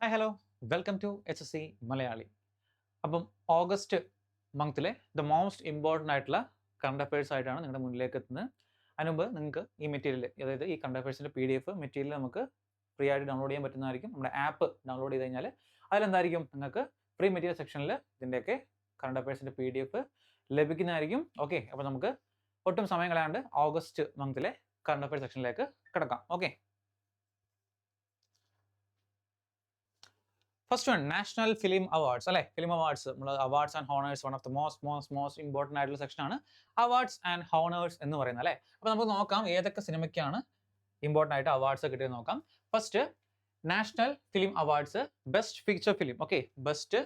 Hi hello welcome to HSC Malayali. അപ്പം August മന്തിലെ the most important ആയിട്ടുള്ള കറണ്ട് അഫയേഴ്സ് ആയിട്ടാണ് നിങ്ങളുടെ മുന്നിലേക്ക് എത്തുന്നത്. അതിന് മുമ്പ് നിങ്ങൾക്ക് ഈ മെറ്റീരിയൽ, അതായത് ഈ കറണ്ട് അഫയേഴ്സിൻ്റെ PDF മെറ്റീരിയൽ നമുക്ക് ഫ്രീ ആയിട്ട് ഡൗൺലോഡ് ചെയ്യാൻ പറ്റുന്നതായിരിക്കും. നമ്മുടെ ആപ്പ് ഡൗൺലോഡ് ചെയ്ത് കഴിഞ്ഞാൽ അതിലെന്തായിരിക്കും നിങ്ങൾക്ക് ഫ്രീ മെറ്റീരിയൽ സെക്ഷനിൽ ഇതിൻ്റെയൊക്കെ കറണ്ട് അഫയേഴ്സിൻ്റെ PDF ലഭിക്കുന്നതായിരിക്കും. ഓക്കെ, അപ്പോൾ നമുക്ക് ഒട്ടും സമയം കളയാണ്ട് ഓഗസ്റ്റ് മന്തിലെ കറണ്ട് അഫയേഴ്സ് സെക്ഷനിലേക്ക് കിടക്കാം. Okay, first one national film awards അല്ലെ. ഫിലിം അവാർഡ്സ്, നമ്മൾ awards and honours, one of the most important ആയിട്ടുള്ള സെക്ഷനാണ് അവാർഡ്സ് ആൻഡ് ഹോണേഴ്സ് എന്ന് പറയുന്നത് അല്ലെ. അപ്പോൾ നമുക്ക് നോക്കാം ഏതൊക്കെ സിനിമയ്ക്കാണ് ഇമ്പോർട്ടൻ്റ് ആയിട്ട് അവാർഡ്സ് കിട്ടിയത് നോക്കാം. First national film awards, best feature film. Okay, best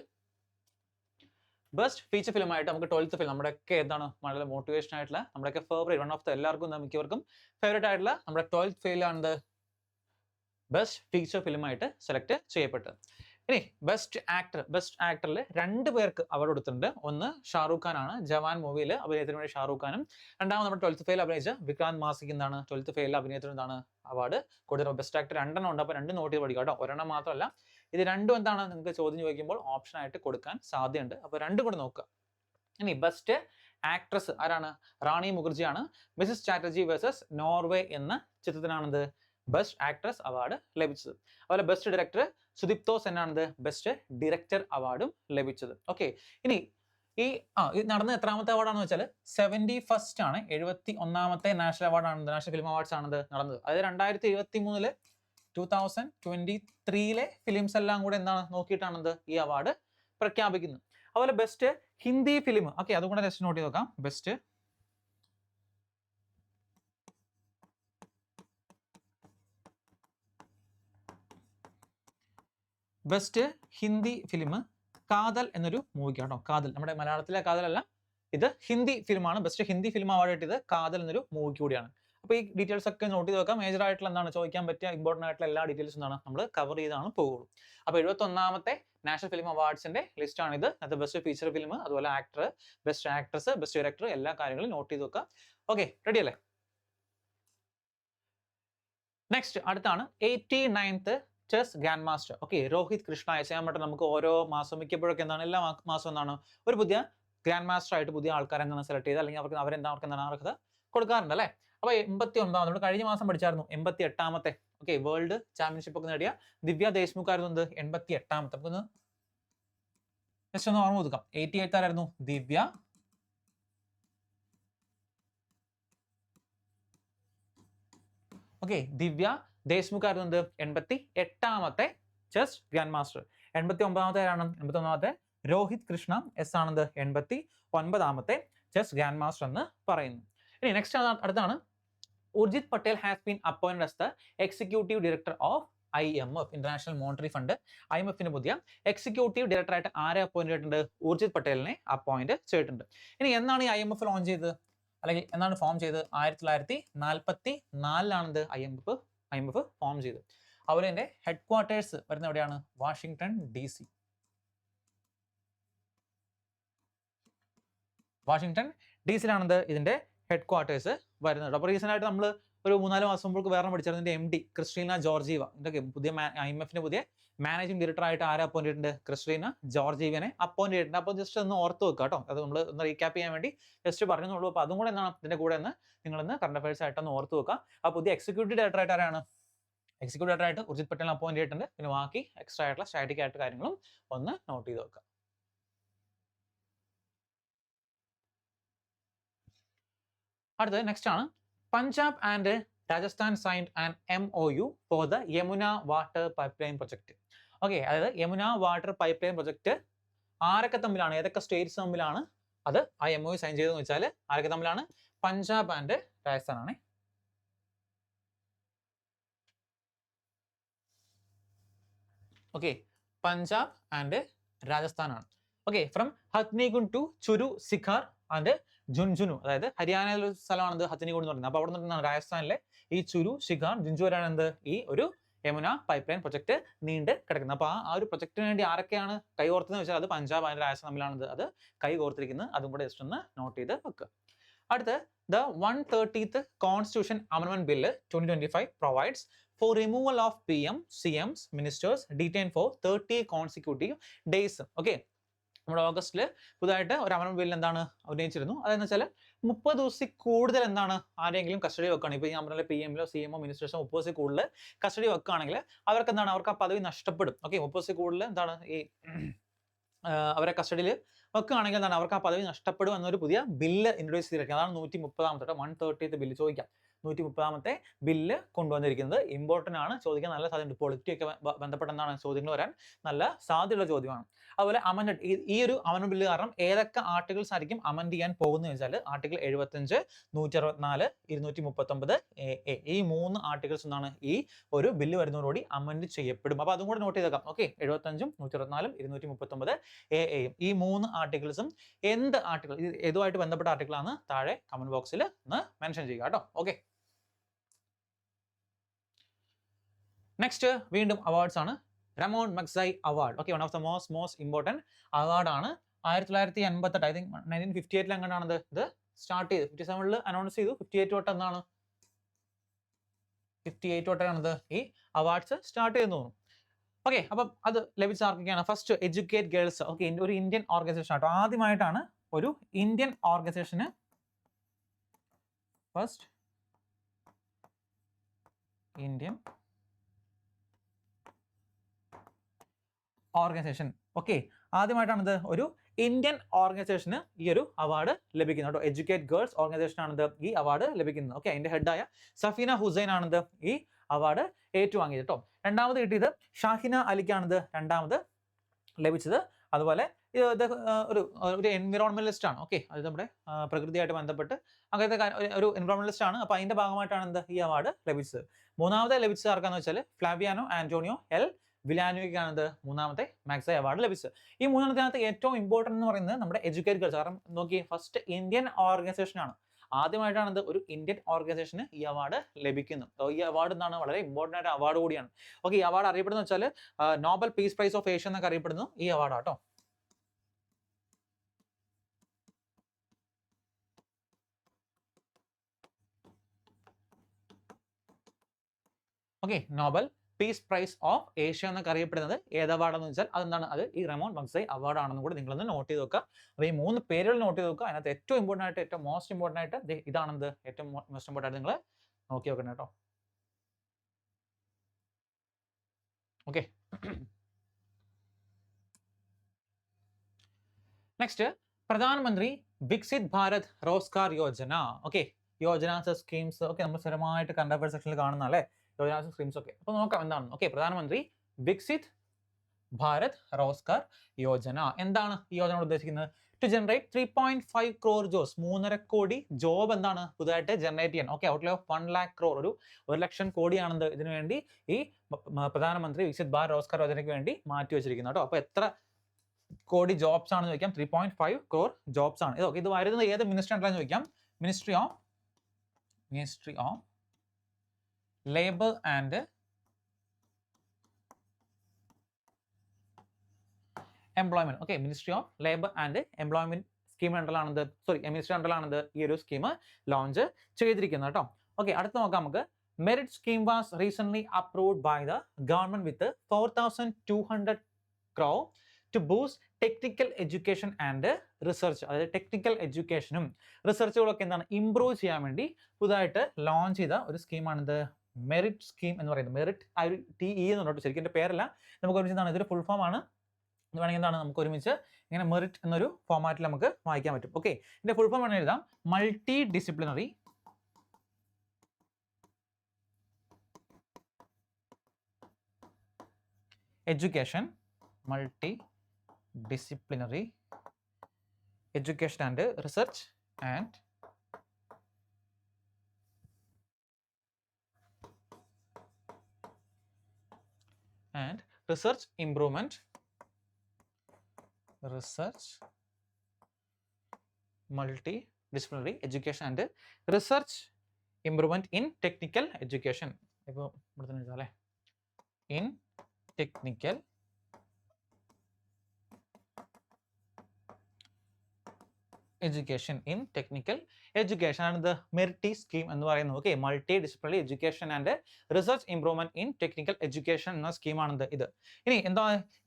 feature film ആയിട്ട് നമുക്ക് 12th ഫിലിം, നമ്മുടെയൊക്കെ എന്താണ് വളരെ മോട്ടിവേഷൻ ആയിട്ടുള്ള, നമ്മുടെയൊക്കെ ഫേവറേറ്റ്, വൺ ഓഫ് ദ എല്ലാവർക്കും മിക്കവർക്കും ഫേവറേറ്റ് ആയിട്ടുള്ള നമ്മുടെ 12th ഫിലിമാണ് ബെസ്റ്റ് ഫീച്ചർ ഫിലിം ആയിട്ട് സെലക്ട് ചെയ്യപ്പെട്ടത്. ഇനി ബെസ്റ്റ് ആക്ടറിൽ 2 പേർക്ക് അവാർഡ് കൊടുത്തിട്ടുണ്ട്. ഒന്ന് ഷാറൂഖ് ഖാൻ ആണ്, ജവാൻ മൂവിയിൽ അഭിനയത്തിന് വേണ്ടി ഷാറൂഖ് ഖാനും. രണ്ടാമത് നമ്മുടെ 12th ഫെയിൽ അഭിനയിച്ച വിക്രാന്ത് മാസിക് എന്താണ് 12th ഫെയിൽ അഭിനയത്തിന് എന്താണ് അവാർഡ് കൊടുത്തത്. ബെസ്റ്റ് ആക്ടർ 2 ഉണ്ട്. അപ്പോൾ 2 നോട്ട് ചെയ്ത് പഠിക്കുക കേട്ടോ. ഒരെണ്ണം മാത്രമല്ല, ഇത് രണ്ടും എന്താണ് നിങ്ങൾക്ക് ചോദ്യം ചോദിക്കുമ്പോൾ ഓപ്ഷൻ ആയിട്ട് കൊടുക്കാൻ സാധ്യതയുണ്ട്. അപ്പോൾ 2 കൂടെ നോക്കുക. ഇനി ബെസ്റ്റ് ആക്ട്രസ് ആരാണ്? റാണി മുഖർജിയാണ്. മിസസ് ചാറ്റർജി വേഴ്സസ് നോർവേ എന്ന ചിത്രത്തിനാണിത് ബെസ്റ്റ് ആക്ട്രസ് അവാർഡ് ലഭിച്ചത്. അതുപോലെ ബെസ്റ്റ് ഡയറക്ടർ സുദീപ്തോ സെന്നാണിത് ബെസ്റ്റ് ഡയറക്ടർ അവാർഡും ലഭിച്ചത്. ഓക്കെ, ഇനി ഈ നടന്ന എത്രാമത്തെ അവാർഡാണെന്ന് വെച്ചാൽ 71st ആണ്, 71ാമത്തെ നാഷണൽ അവാർഡാണ്, നാഷണൽ ഫിലിം അവാർഡ്സ് ആണത് നടന്നത്. അതായത് 2023 2023 ഫിലിംസ് എല്ലാം കൂടെ എന്താണ് നോക്കിയിട്ടാണത് ഈ അവാർഡ് പ്രഖ്യാപിക്കുന്നത്. അതുപോലെ ബെസ്റ്റ് ഹിന്ദി ഫിലിം, ഓക്കെ, അതുകൂടെ ജസ്റ്റ് നോട്ട് ചെയ്ത് നോക്കാം. ബെസ്റ്റ് ഹിന്ദി ഫിലിം കാതൽ എന്നൊരു മൂവിക്കാട്ടോ. കാതൽ നമ്മുടെ മലയാളത്തിലെ കാതലല്ല, ഇത് ഹിന്ദി ഫിലിമാണ്. ബെസ്റ്റ് ഹിന്ദി ഫിലിം അവാർഡ് കിട്ടിയത് കാതൽ എന്നൊരു മൂവിക്ക് കൂടിയാണ്. അപ്പോൾ ഈ ഡീറ്റെയിൽസ് ഒക്കെ നോട്ട് ചെയ്ത് വെക്കാം. മേജർ ആയിട്ടുള്ള എന്താണ് ചോദിക്കാൻ പറ്റിയ ഇമ്പോർട്ടൻ്റ് ആയിട്ടുള്ള എല്ലാ ഡീറ്റെയിൽസും എന്താണ് നമ്മൾ കവർ ചെയ്താണ് പോകുള്ളൂ. അപ്പോൾ 71ാമത്തെ നാഷണൽ ഫിലിം അവാർഡ്സിന്റെ ലിസ്റ്റ് ആണിത്. അത് ബെസ്റ്റ് ഫീച്ചർ ഫിലിം, അതുപോലെ actor, best actress, best director, എല്ലാ കാര്യങ്ങളും നോട്ട് ചെയ്ത് വെക്കാം. ഓക്കെ, റെഡി അല്ലേ? നെക്സ്റ്റ് അടുത്താണ് 89th chess grand master. Okay, Rohit Krishna ചെയ്യാൻ നമുക്ക് ഓരോ മാസം മിക്കപ്പോഴൊക്കെ എന്താണ് എല്ലാ മാസം എന്താണ് ഒരു പുതിയ ഗ്രാൻഡ് മാസ്റ്റർ ആയിട്ട് പുതിയ ആൾക്കാരെ എന്താണ് സെലക്ട് ചെയ്ത്, അല്ലെങ്കിൽ അവർക്ക് എന്താണ് അർഹത കൊടുക്കാറുണ്ട് അല്ലേ. അപ്പോൾ 89ാമത് നമ്മൾ കഴിഞ്ഞ മാസം പഠിച്ചായിരുന്നു 88ാമത്തെ ഓക്കെ വേൾഡ് ചാമ്പ്യൻഷിപ്പ് ഒക്കെ നേടിയ ദിവ്യ ദേശ്മുഖ് ആയിരുന്നു 88ാമത്തെ. നമുക്കൊന്ന് ജസ്റ്റ് ഒന്ന് ഓർമ്മ ഒതുക്കാം. 88 ആരായിരുന്നു? ദിവ്യ. ഓക്കെ, ദിവ്യ ദേശ്മുഖ് ആയിരുന്നു 88ാമത്തെ ചെസ് ഗ്രാൻഡ് മാസ്റ്റർ. 89ാമത്തെ ആരാണ്? 89ാമത്തെ രോഹിത് കൃഷ്ണ ആണത് 89ാമത്തെ ചെസ് ഗ്രാൻഡ് മാസ്റ്റർ എന്ന് പറയുന്നു. ഇനി നെക്സ്റ്റ് അടുത്താണ് Urjit Patel has been appointed as the executive director of IMF, international monetary fund. IMFന്റെ പുതിയ എക്സിക്യൂട്ടീവ് ഡയറക്ടറായിട്ട് ആരെ അപ്പോയിന്റ് ചെയ്തിട്ടുണ്ട്? ഉർജിത് പട്ടേലിനെ അപ്പോയിന്റ് ചെയ്തിട്ടുണ്ട്. ഇനി എന്നാണ് ഈ IMF ലോഞ്ച് ചെയ്തത്, അല്ലെങ്കിൽ എന്നാണ് ഫോം ചെയ്തത്? 1944 IMF ഫോം ചെയ്തു. അതുപോലെ തന്നെ ഹെഡ് ക്വാർട്ടേഴ്സ് വരുന്ന എവിടെയാണ്? Washington DC. വാഷിംഗ്ടൺ DCയിലാണത് ഇതിന്റെ ഹെഡ് ക്വാർട്ടേഴ്സ് വരുന്നത്. അപ്പോൾ റീസെന്റ് ആയിട്ട് നമ്മൾ ഒരു 3-4 മാസം മുമ്പ് വേറെ പഠിച്ചായിരുന്നു ഇതിന്റെ MD ക്രിസ്റ്റീന ജോർജീവ. ഇതൊക്കെ പുതിയ IMFന്റെ പുതിയ മാനേജിംഗ് ഡയറക്ടർ ആയിട്ട് ആരെ അപ്പോയിന്റ് ചെയ്തിട്ടുണ്ട്? ക്രിസ്റ്റീന ജോർജീവിനെ അപ്പോയിന്റ് ചെയ്തിട്ടുണ്ട്. അപ്പോൾ ജസ്റ്റ് ഒന്ന് ഓർത്ത് വെക്കുക കേട്ടോ. അത് നമ്മൾ ഒന്ന് റീക്യാപ്പ് ചെയ്യാൻ വേണ്ടി ജസ്റ്റ് പറഞ്ഞുള്ളൂ. അപ്പോൾ അതും കൂടെ എന്താണ് ഇതിന്റെ കൂടെ നിങ്ങളൊന്ന് കറണ്ട് അഫയേഴ്സ് ആയിട്ടൊന്ന് ഓർത്ത് വെക്കുക. ആ പുതിയ എക്സിക്യൂട്ടീവ് ഡയറക്ടർ ആയിട്ട് ആരാണ്? എക്സിക്യൂട്ടീവ് ഡയറക്ടർ ആയിട്ട് ഉർജിത് പട്ടേലിനെ അപ്പോയിന്റ് ചെയ്തിട്ടുണ്ട്. പിന്നെ ബാക്കി എക്സ്ട്രാ ആയിട്ടുള്ള സ്റ്റാറ്റിക് ആയിട്ട് കാര്യങ്ങളും ഒന്ന് നോട്ട് ചെയ്ത് വെക്കുക. അടുത്തത് നെക്സ്റ്റ് ആണ് Punjab and Rajasthan signed an MOU for the Yamuna water pipe line project. Okay, അതായത് Yamuna water pipe line project ആരൊക്കെ തമ്മിലാണ്, ഏതൊക്കെ സ്റ്റേറ്റ്സ് തമ്മിലാണ് അത് ആ MOU സൈൻ ചെയ്തതെന്ന് വെച്ചാൽ ആരൊക്കെ തമ്മിലാണ്? പഞ്ചാബ് ആൻഡ് രാജസ്ഥാൻ ആണ്. ഓക്കെ, പഞ്ചാബ് ആൻഡ് രാജസ്ഥാൻ ആണ്. Okay, from Hathnikund to Churu Sikar and Jhunjhunu, അതായത് ഹരിയാനയിലെ ഒരു സ്ഥലമാണത് ഹത്നികുണ്ട് എന്ന് പറയുന്നത്. അപ്പോൾ അവിടെ നിന്നാണ് രാജസ്ഥാനിലെ ഈ ചുരു സിഖാർ ജുൻജു വരെയാണ് ഈ ഒരു യമുന പൈപ്പ് ലൈൻ പ്രൊജക്ട് നീണ്ട് കിടക്കുന്നത്. അപ്പോൾ ആ ഒരു പ്രൊജക്ടിന് വേണ്ടി ആരൊക്കെയാണ് കൈകോർത്തതെന്ന് വെച്ചാൽ അത് പഞ്ചാബ് ആൻഡ് രാജസ്ഥാൻ തമ്മിലാണത് അത് കൈകോർത്തിരിക്കുന്നത്. അതും കൂടെ ജസ്റ്റ് ഒന്ന് നോട്ട് ചെയ്ത് വെക്കുക. അടുത്ത് the 130th Constitution Amendment Bill 2025 provides for removal of PM, CMs, ministers detained for 30 consecutive days. Okay, നമ്മുടെ ഓഗസ്റ്റിൽ പുതുതായിട്ട് ഒരു അമെൻമെന്റ് ബിൽ എന്താണ് ഉന്നയിച്ചിരുന്നു. അതെന്ന് വെച്ചാൽ 30 ദിവസത്തിൽ കൂടുതൽ എന്താണ് ആരെങ്കിലും കസ്റ്റഡി വെക്കുകയാണ്. ഇപ്പോൾ ഈ നമ്മുടെ PM-ലോ CM-ഓ മിനിസ്റ്റേഴ്സോ 30 ദിവസത്തിൽ കൂടുതൽ കസ്റ്റഡി വെക്കുകയാണെങ്കിൽ അവർക്ക് എന്താണ്, അവർക്ക് ആ പദവി നഷ്ടപ്പെടും. ഓക്കെ, 30 ദിവസത്തിൽ കൂടുതൽ എന്താണ് ഈ അവരെ കസ്റ്റഡിയിൽ വെക്കുകയാണെങ്കിൽ എന്താണ് അവർക്ക് ആ പദവി നഷ്ടപ്പെടും എന്നൊരു പുതിയ ബില്ല് ഇൻട്രൊഡ്യൂസ് ചെയ്തിരിക്കുന്നത്. അതാണ് 130ാമത്തെ 130th ബില്ല് ചോദിക്കാം. 130ാമത്തെ ബില്ല് കൊണ്ടുവന്നിരിക്കുന്നത് ഇമ്പോർട്ടൻ്റ് ആണ്, ചോദിക്കാൻ നല്ല സാധ്യതയുണ്ട്. പൊളിറ്റി ഒക്കെ ബന്ധപ്പെട്ട എന്താണ് ചോദ്യങ്ങൾ വരാൻ നല്ല സാധ്യതയുള്ള ചോദ്യമാണ്. അതുപോലെ അമെൻഡ്, ഈ ഒരു അമെൻഡ് ബില്ല് കാരണം ഏതൊക്കെ ആർട്ടിക്കിൾസ് ആയിരിക്കും അമെൻഡ് ചെയ്യാൻ പോകുന്നത് വെച്ചാൽ ആർട്ടിക്കിൾ 75, 164, 239 ഈ 3 ആർട്ടിക്കിൾസ് എന്താണ് ഈ ഒരു ബില്ല് വരുന്നതോടുകൂടി അമെൻഡ് ചെയ്യപ്പെടും. അപ്പോൾ അതും കൂടെ നോട്ട് ചെയ്തേക്കാം. ഓക്കെ, 75, 164, 239 ഈ 3 ആർട്ടിക്കിൾസും എന്ത് ആർട്ടിക്കിൾ, ഇതുമായിട്ട് ബന്ധപ്പെട്ട ആർട്ടിക്കിൾ ആണ് താഴെ കമന്റ് ബോക്സിൽ ഒന്ന് മെൻഷൻ ചെയ്യുക കേട്ടോ. ഓക്കെ, നെക്സ്റ്റ് വീണ്ടും അവാർഡ്സ് ആണ്. Ramon Magsaysay award. Okay, one of the most important award ആണ്. 1988 ഐ തിങ്ക് 1958 എങ്ങനെയാണത് ഇത് സ്റ്റാർട്ട് ചെയ്ത് 57 അനൗൺസ് ചെയ്തു. 58 തൊട്ട് എന്നാണ് 58 തൊട്ടാണത് ഈ അവാർഡ്സ് സ്റ്റാർട്ട് ചെയ്തെന്ന് തോന്നുന്നു. ഓക്കെ, അപ്പം അത് ലഭിച്ച ആർക്കൊക്കെയാണ്? First educate girls. ഓക്കെ, ഒരു ഇന്ത്യൻ ഓർഗനൈസേഷൻ ആട്ടോ. ആദ്യമായിട്ടാണ് ഒരു ഇന്ത്യൻ ഓർഗനൈസേഷന് ഫസ്റ്റ് ഇന്ത്യൻ ഓർഗനൈസേഷൻ. ഓക്കെ, ആദ്യമായിട്ടാണിത് ഒരു ഇന്ത്യൻ ഓർഗനൈസേഷന് ഈ ഒരു അവാർഡ് ലഭിക്കുന്നത് കേട്ടോ. എഡ്യൂക്കേറ്റ് ഗേൾസ് ഓർഗനൈസേഷൻ ആണിത് ഈ അവാർഡ് ലഭിക്കുന്നത്. ഓക്കെ, അതിന്റെ ഹെഡായ സഫീന ഹുസൈൻ ആണിത് ഈ അവാർഡ് ഏറ്റുവാങ്ങിയത് കേട്ടോ. രണ്ടാമത് കിട്ടിയത് ഷാഹിന അലിക്കാണിത് രണ്ടാമത് ലഭിച്ചത്. അതുപോലെ ഇത് ഒരു എൻവിറോൺമെന്റലിസ്റ്റ് ആണ്. ഓക്കെ, അത് നമ്മുടെ പ്രകൃതിയായിട്ട് ബന്ധപ്പെട്ട് അങ്ങനത്തെ ഒരു എൻവിറോൺമെന്റലിസ്റ്റ് ആണ്. അപ്പോൾ അതിന്റെ ഭാഗമായിട്ടാണ് എന്ത് ഈ അവാർഡ് ലഭിച്ചത്. മൂന്നാമത് ലഭിച്ചത് ആർക്കാന്ന് വെച്ചാൽ ഫ്ലാവിയാനോ ആന്റോണിയോ എൽ വിലാനോയ്ക്കാണ് മൂന്നാമത്തെ മാഗ്സൈ അവാർഡ് ലഭിച്ചത്. ഈ മൂന്നാമത്തിനകത്ത് ഏറ്റവും ഇമ്പോർട്ടൻ്റ് എന്ന് പറയുന്നത് നമ്മുടെ എഡ്യൂക്കേറ്റ് ഗേൾസ്. കാരണം നോക്കി, ഫസ്റ്റ് ഇന്ത്യൻ ഓർഗനൈസേഷൻ ആണ്. ആദ്യമായിട്ടാണ് ഒരു ഇന്ത്യൻ ഓർഗനൈസേഷന് ഈ അവാർഡ് ലഭിക്കുന്നത്. ഈ അവാർഡ് എന്താണ് വളരെ ഇമ്പോർട്ടൻ്റ് ആയിട്ട് അവാർഡ് കൂടിയാണ്. ഓക്കെ, ഈ അവാർഡ് അറിയപ്പെടുന്നത് വെച്ചാൽ Nobel peace prize of Asia എന്നൊക്കെ അറിയപ്പെടുന്നു ഈ അവാർഡ് കേട്ടോ. Okay, Nobel peace prize of Asia എന്നൊക്കെ അറിയപ്പെടുന്നത് ഏത് അവാർഡെന്ന് വെച്ചാൽ അതെന്താണ്, അത് ഈ റമോൺ മഗ്സൈ അവാർഡ് ആണെന്ന് കൂടി നിങ്ങളൊന്ന് നോട്ട് ചെയ്ത് വെക്കുക. അപ്പോൾ ഈ 3 പേരുകൾ നോട്ട് ചെയ്ത് വെക്കുക. അതിനകത്ത് ഏറ്റവും ഇമ്പോർട്ടൻ്റ് ആയിട്ട്, ഏറ്റവും മോസ്റ്റ് ഇമ്പോർട്ടൻ്റ് ആയിട്ട് ഇതാണെന്ത് ഏറ്റവും മോസ്റ്റ് ഇമ്പോർട്ടൻ്റ് ആയിട്ട് നിങ്ങൾ നോക്കി വെക്കണം കേട്ടോ. ഓക്കെ, നെക്സ്റ്റ് പ്രധാനമന്ത്രി വികസിത് ഭാരത് റോസ്ഗാർ യോജന. ഓക്കെ, യോജനാസ് സ്കീംസ് ഒക്കെ നമ്മൾ സ്ഥിരമായിട്ട് കറണ്ട് അഫയർ സെക്ഷനിൽ കാണുന്ന അല്ലേ യോജനാസ് സ്കീംസ് ഒക്കെ. അപ്പോൾ നോക്കാം എന്താണ്. ഓക്കെ, പ്രധാനമന്ത്രി വികസിത് ഭാരത് റോസ്ഗാർ യോജന. എന്താണ് ഈ യോജന ഉദ്ദേശിക്കുന്നത്? ടു ജനറേറ്റ് 3.5 crore ജോബ്സ്, 3.5 കോടി ജോബ് എന്താണ് പുതുതായിട്ട് ജനറേറ്റ് ചെയ്യാൻ. Okay, outlay of 1 lakh crore, ഒരു 1 ലക്ഷം കോടിയാണെന്ന് ഇതിനു വേണ്ടി ഈ പ്രധാനമന്ത്രി വികസിത് ഭാരത് റോസ്ഗാർ യോജനയ്ക്ക് വേണ്ടി മാറ്റി വെച്ചിരിക്കുന്നത് കേട്ടോ. അപ്പോൾ എത്ര കോടി ജോബ്സ് ആണെന്ന് ചോദിക്കാം. 3.5 crore ജോബ്സ് ആണ്. ഇത് വരുന്നത് ഏത് മിനിസ്ട്രി ആണെന്ന് ചോദിക്കാം. Ministry of labour and employment. Okay, ministry of labour and employment scheme അണ്ടറിലാണത്, മിനിസ്ട്രി അണ്ടറിലാണത് ഈ ഒരു സ്കീം ലോഞ്ച് ചെയ്തിരിക്കുന്നത് കേട്ടോ. ഓക്കെ, അടുത്ത് നോക്കാം നമുക്ക്. Merit scheme was recent approved by the government with 4,200 crore to boost technical education and research. അതായത് ടെക്നിക്കൽ എഡ്യൂക്കേഷനും റിസർച്ചുകളൊക്കെ എന്താണ് ഇംപ്രൂവ് ചെയ്യാൻ വേണ്ടി പുതുതായിട്ട് ലോഞ്ച് ചെയ്ത ഒരു സ്കീമാണിത് മെറിറ്റ് സ്കീം എന്ന് പറയുന്നത്. മെറിറ്റ് ആ ഒരു TE എന്ന് പറഞ്ഞിട്ട് ശരിക്കും എൻ്റെ പേരല്ല, നമുക്ക് ഒരുമിച്ച് എന്താണ് ഇതൊരു ഫുൾ ഫോം ആണ്. ഇത് വേണമെങ്കിൽ എന്താണ് നമുക്ക് ഒരുമിച്ച് ഇങ്ങനെ മെറിറ്റ് എന്നൊരു ഫോമാറ്റിൽ നമുക്ക് വായിക്കാൻ പറ്റും. ഓക്കെ, ഇതിന്റെ ഫുൾ ഫോം വേണമെങ്കിൽ എഴുതാം. Multi disciplinary education, multi disciplinary education and research and research improvement, research multidisciplinary education and research improvement in technical education. ഇപ്പോൾ ഇവിടെ തന്നെ എഴുതാം അല്ലേ, in technical education in technical education and the MERT scheme എന്ന് പറയുന്നത് okay multi disciplinary education and research improvement in technical education എന്ന scheme ആണ് ഇത്. ഇനി എന്താ